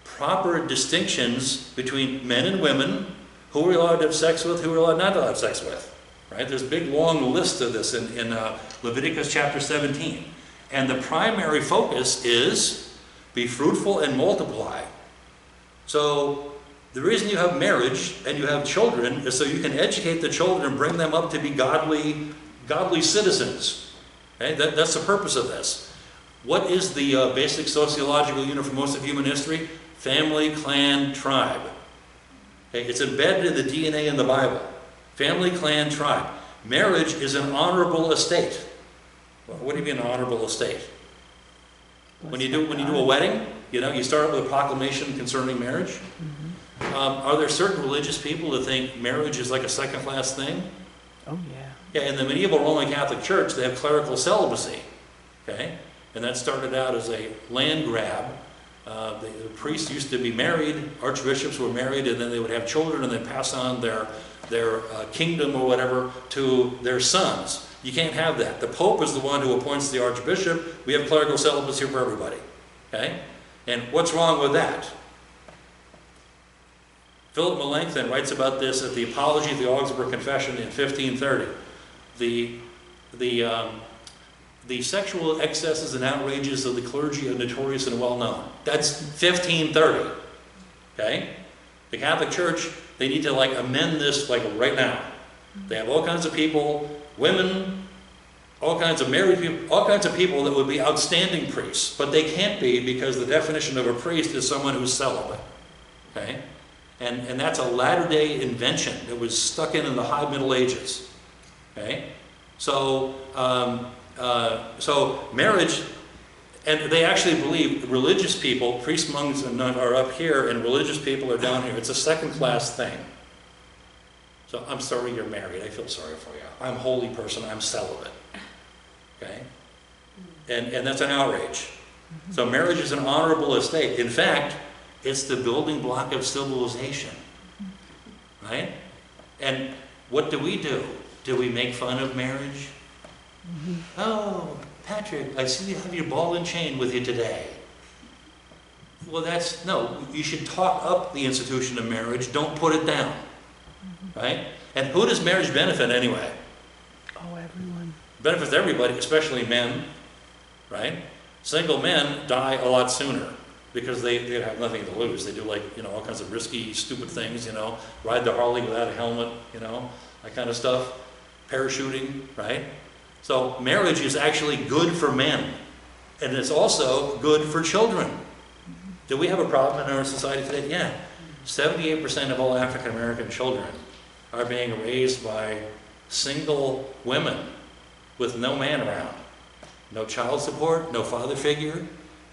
proper distinctions between men and women, who are allowed to have sex with, who are allowed not to have sex with, right? There's a big long list of this in Leviticus chapter 17. And the primary focus is be fruitful and multiply. So the reason you have marriage and you have children is so you can educate the children and bring them up to be godly citizens. Okay? That's the purpose of this. What is the basic sociological unit for most of human history? Family, clan, tribe. Okay? It's embedded in the DNA in the Bible. Family, clan, tribe. Marriage is an honorable estate. Well, what do you mean an honorable estate? When you do a wedding, you start with a proclamation concerning marriage. Mm-hmm. Are there certain religious people that think marriage is like a second-class thing? Oh, yeah. Yeah, in the medieval Roman Catholic Church, they have clerical celibacy, okay? And that started out as a land grab. The priests used to be married, archbishops were married, and then they would have children and then pass on their kingdom or whatever to their sons. You can't have that. The Pope is the one who appoints the archbishop. We have clerical celibacy for everybody, okay? And what's wrong with that? Philip Melanchthon writes about this at the Apology of the Augsburg Confession in 1530. The sexual excesses and outrages of the clergy are notorious and well known. That's 1530. Okay? The Catholic Church, they need to amend this right now. They have all kinds of people, women, all kinds of married people, all kinds of people that would be outstanding priests, but they can't be because the definition of a priest is someone who's celibate. Okay? And that's a latter-day invention that was stuck in the High Middle Ages. Okay? So marriage, and they actually believe religious people, priests, monks, and nuns are up here, and religious people are down here. It's a second-class thing. So I'm sorry you're married. I feel sorry for you. I'm a holy person. I'm celibate. Okay? And that's an outrage. So marriage is an honorable estate. In fact, it's the building block of civilization. Right? And what do? Do we make fun of marriage? Mm-hmm. Oh, Patrick, I see you have your ball and chain with you today. Well, no, you should talk up the institution of marriage, don't put it down. Right? And who does marriage benefit anyway? Oh, everyone. Benefits everybody, especially men. Right? Single men die a lot sooner because they have nothing to lose. They do all kinds of risky, stupid things, ride the Harley without a helmet, that kind of stuff. Parachuting, right? So marriage is actually good for men, and it's also good for children. Do we have a problem in our society today? Yeah. 78% of all African American children are being raised by single women with no man around. No child support, no father figure.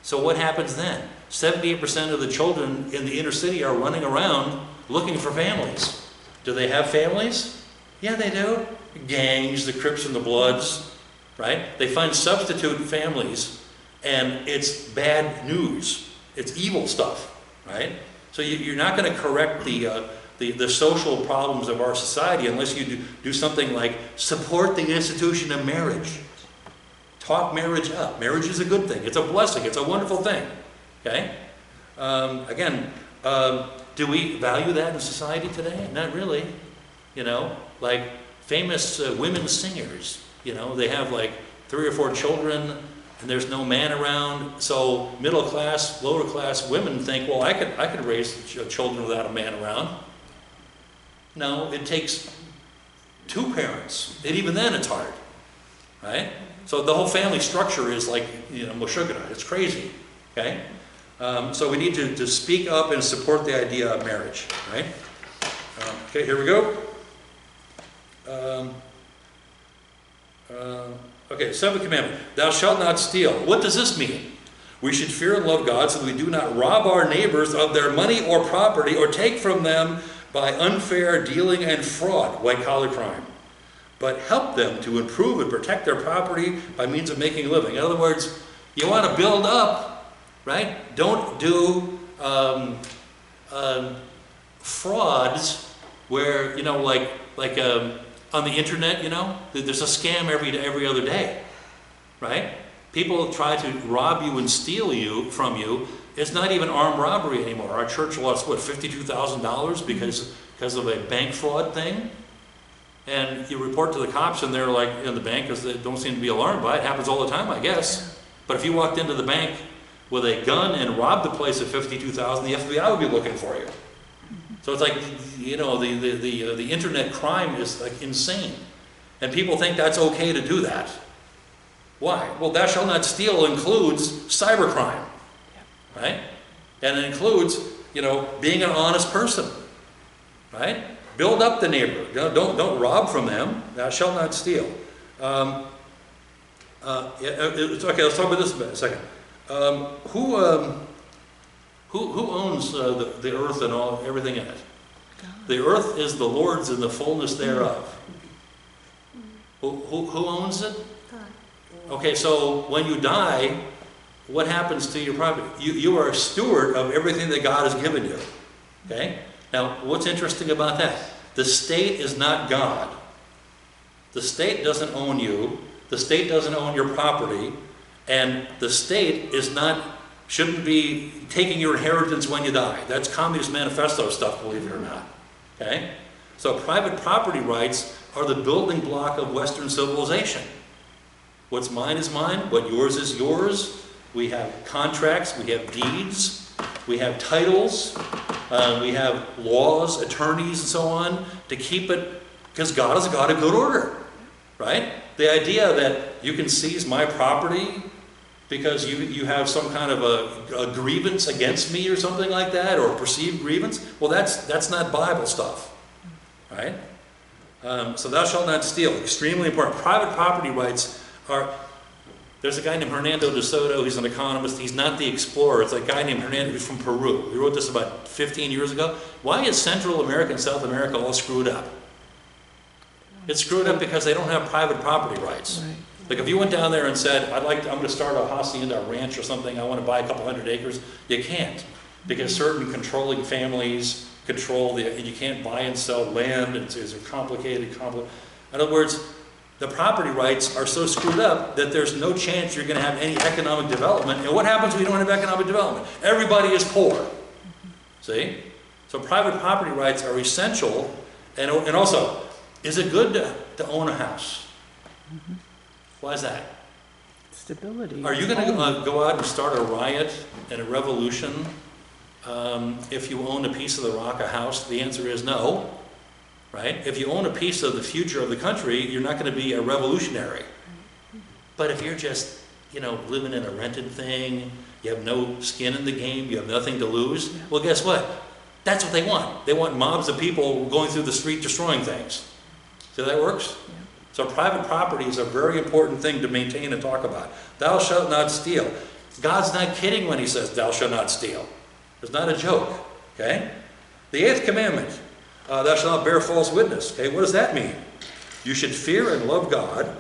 So what happens then? 78% of the children in the inner city are running around looking for families. Do they have families? Yeah, they do. Gangs, the Crips and the Bloods, right? They find substitute families, and it's bad news. It's evil stuff, right? So you're not going to correct the social problems of our society unless you do something like support the institution of marriage. Talk marriage up. Marriage is a good thing. It's a blessing. It's a wonderful thing. Okay? Do we value that in society today? Not really. Famous women singers, they have 3 or 4 children, and there's no man around. So middle class, lower class women think, well, I could raise children without a man around. No, it takes 2 parents, and even then it's hard, right? So the whole family structure is Meshuggah. It's crazy, okay? So we need to speak up and support the idea of marriage, right? Okay, here we go. Okay, 7th commandment. Thou shalt not steal. What does this mean? We should fear and love God so that we do not rob our neighbors of their money or property or take from them by unfair dealing and fraud, white-collar crime, but help them to improve and protect their property by means of making a living. In other words, you want to build up, right? Don't do frauds where, you know, like on the internet, you know, there's a scam every other day, right? People try to rob you and steal you from you. It's not even armed robbery anymore. Our church lost, what, $52,000 because of a bank fraud thing? And you report to the cops and they're like, in the bank, because they don't seem to be alarmed by it. It happens all the time, I guess. But if you walked into the bank with a gun and robbed the place of $52,000, the FBI would be looking for you. So it's like, you know, the internet crime is like insane. And people think that's okay to do that. Why? Well, thou shalt not steal includes cybercrime, right? And it includes, you know, being an honest person, right? Build up the neighbor. Don't rob from them. Thou shalt not steal. It's okay. Let's talk about this a second. Who owns the earth and everything in it? The earth is the Lord's and the fullness thereof. Who owns it? Okay, so when you die, what happens to your property? You are a steward of everything that God has given you. Okay? Now, what's interesting about that? The state is not God. The state doesn't own you. The state doesn't own your property. And the state shouldn't be taking your inheritance when you die. That's Communist Manifesto stuff, believe it or not. Okay? So private property rights are the building block of Western civilization. What's mine is mine. What yours is yours. We have contracts. We have deeds. We have titles. We have laws, attorneys, and so on to keep it, because God is a God of good order, right? The idea that you can seize my property because you have some kind of a grievance against me or something like that, or a perceived grievance, well, that's not Bible stuff, right? So thou shalt not steal. Extremely important. Private property rights are... There's a guy named Hernando de Soto. He's an economist. He's not the explorer. It's a guy named Hernando who's from Peru. He wrote this about 15 years ago. Why is Central America and South America all screwed up? It's screwed up because they don't have private property rights. Right. Like if you went down there and said, I'm going to start a hacienda, a ranch or something, I want to buy a couple hundred acres, you can't. Because certain controlling families control you can't buy and sell land. It's complicated. In other words, the property rights are so screwed up that there's no chance you're going to have any economic development. And what happens when you don't have economic development? Everybody is poor. See? So private property rights are essential. And also, is it good to own a house? Why is that? Stability. Are you going to go out and start a riot and a revolution if you own a piece of the rock, a house? The answer is no. Right? If you own a piece of the future of the country, you're not going to be a revolutionary. But if you're just, you know, living in a rented thing, you have no skin in the game, you have nothing to lose, well, guess what? That's what they want. They want mobs of people going through the street destroying things. See how that works? Yeah. So private property is a very important thing to maintain and talk about. Thou shalt not steal. God's not kidding when he says, thou shalt not steal. It's not a joke. Okay? The 8th commandment. Thou shalt not bear false witness. Okay, what does that mean? You should fear and love God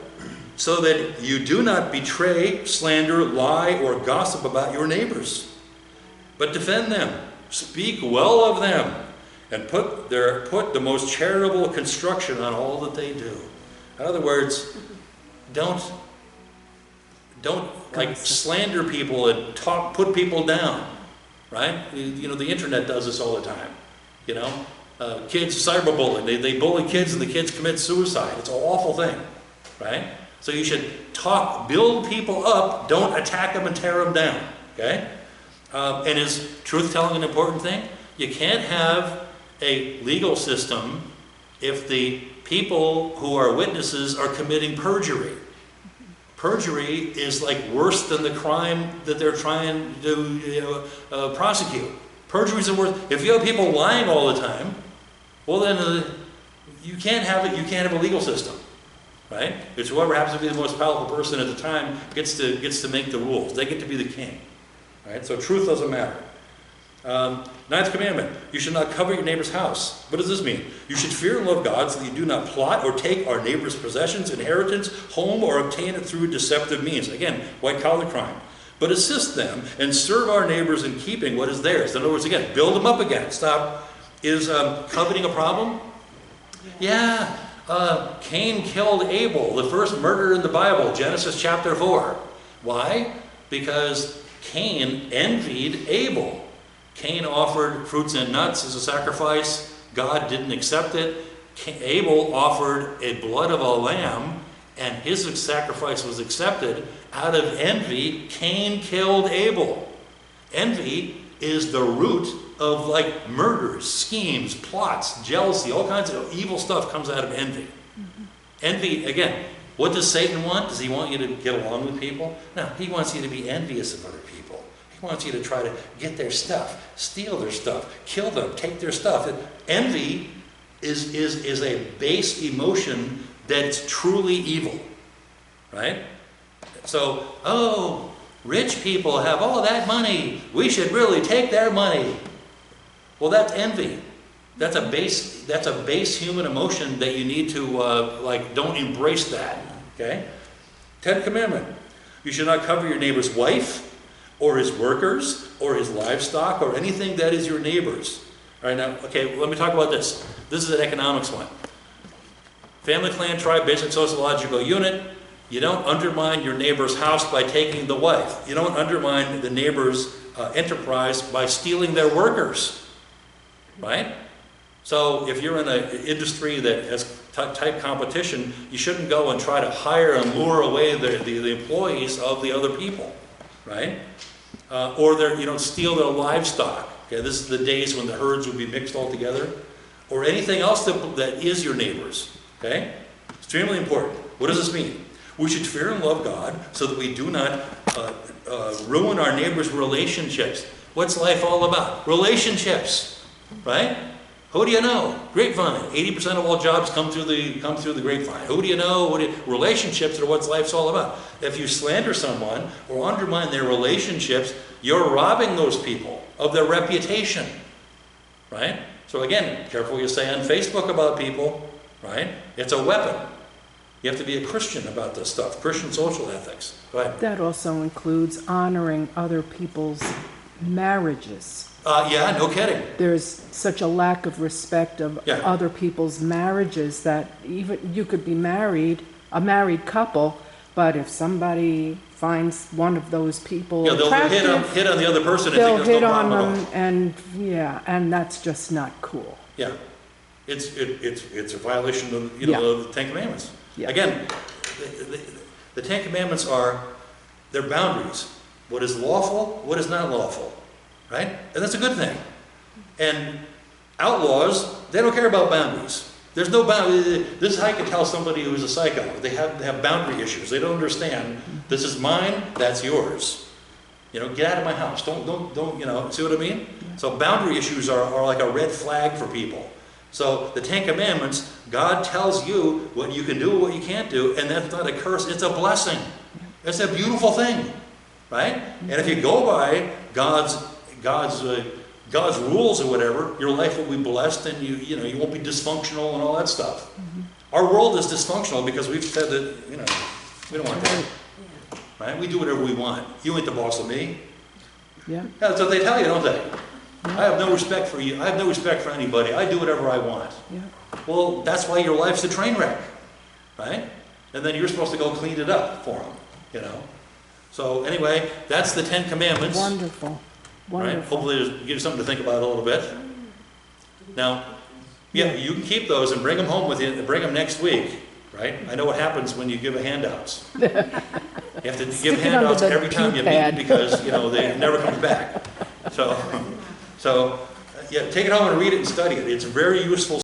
so that you do not betray, slander, lie, or gossip about your neighbors, but defend them, speak well of them, and put the most charitable construction on all that they do. In other words, don't like slander people and put people down, right? You know, the internet does this all the time, you know? Kids cyberbullying. They bully kids and the kids commit suicide. It's an awful thing, right? So you should build people up, don't attack them and tear them down, okay? And is truth-telling an important thing? You can't have a legal system if the people who are witnesses are committing perjury. Perjury is like worse than the crime that they're trying to prosecute. Perjury is the worst. If you have people lying all the time, well then you can't have it. You can't have a legal system, right? It's whoever happens to be the most powerful person at the time gets to make the rules. They get to be the king. Right? So truth doesn't matter. Ninth commandment, you should not covet your neighbor's house. What does this mean? You should fear and love God so that you do not plot or take our neighbor's possessions, inheritance, home, or obtain it through deceptive means. Again, white-collar crime. But assist them and serve our neighbors in keeping what is theirs. In other words, again, build them up again. Stop. Is coveting a problem? Yeah. Cain killed Abel, the first murderer in the Bible, Genesis chapter 4. Why? Because Cain envied Abel. Cain offered fruits and nuts as a sacrifice. God didn't accept it. Abel offered a blood of a lamb, and his sacrifice was accepted. Out of envy, Cain killed Abel. Envy is the root of like murders, schemes, plots, jealousy, all kinds of evil stuff comes out of envy. Envy, again, what does Satan want? Does he want you to get along with people? No, he wants you to be envious of other people. He wants you to try to get their stuff, steal their stuff, kill them, take their stuff. Envy is a base emotion that's truly evil, right? So, oh, rich people have all that money. We should really take their money. Well, that's envy. That's a base human emotion that you need to, don't embrace that, okay? 10th commandment, you should not covet your neighbor's wife, or his workers, or his livestock, or anything that is your neighbor's. All right, now, okay, let me talk about this. This is an economics one. Family, clan, tribe, basic sociological unit. You don't undermine your neighbor's house by taking the wife. You don't undermine the neighbor's enterprise by stealing their workers, right? So if you're in an industry that has tight competition, you shouldn't go and try to hire and lure away the employees of the other people, right? Or you don't steal their livestock. Okay, this is the days when the herds would be mixed all together, or anything else that is your neighbor's. Okay, extremely important. What does this mean? We should fear and love God so that we do not ruin our neighbor's relationships. What's life all about? Relationships, right? Who do you know? Grapevine. 80% of all jobs come through the grapevine. Who do you know? Relationships are what life's all about. If you slander someone or undermine their relationships, you're robbing those people of their reputation, right? So again, careful what you say on Facebook about people, right? It's a weapon. You have to be a Christian about this stuff. Christian social ethics. Go ahead. That also includes honoring other people's marriages. Yeah, no kidding. There's such a lack of respect of other people's marriages that even you could be married, a married couple, but if somebody finds one of those people attractive, they'll hit on the other person and they'll think there's hit no on problem them, and that's just not cool. Yeah, it's a violation of the Ten Commandments. Yeah. Again, the Ten Commandments they're boundaries. What is lawful, what is not lawful, right? And that's a good thing. And outlaws, they don't care about boundaries. There's no boundary. This is how you can tell somebody who's a psycho. They have boundary issues. They don't understand. This is mine. That's yours. Get out of my house. Don't. See what I mean? So boundary issues are like a red flag for people. So the Ten Commandments, God tells you what you can do, what you can't do, and that's not a curse. It's a blessing. It's a beautiful thing, right? And if you go by God's rules or whatever, your life will be blessed, and you won't be dysfunctional and all that stuff. Mm-hmm. Our world is dysfunctional because we've said that we don't want that, right? We do whatever we want. You ain't the boss of me. Yeah. That's what they tell you, don't they? Yeah. I have no respect for you. I have no respect for anybody. I do whatever I want. Yeah. Well, that's why your life's a train wreck, right? And then you're supposed to go clean it up for them, So anyway, that's the Ten Commandments. Wonderful. Wonderful. Right? Hopefully it'll give you something to think about a little bit. Now, you can keep those and bring them home with you. Bring them next week, right? I know what happens when you give handouts. You have to give handouts every time you meet because, they never come back. So, take it home and read it and study it. It's very useful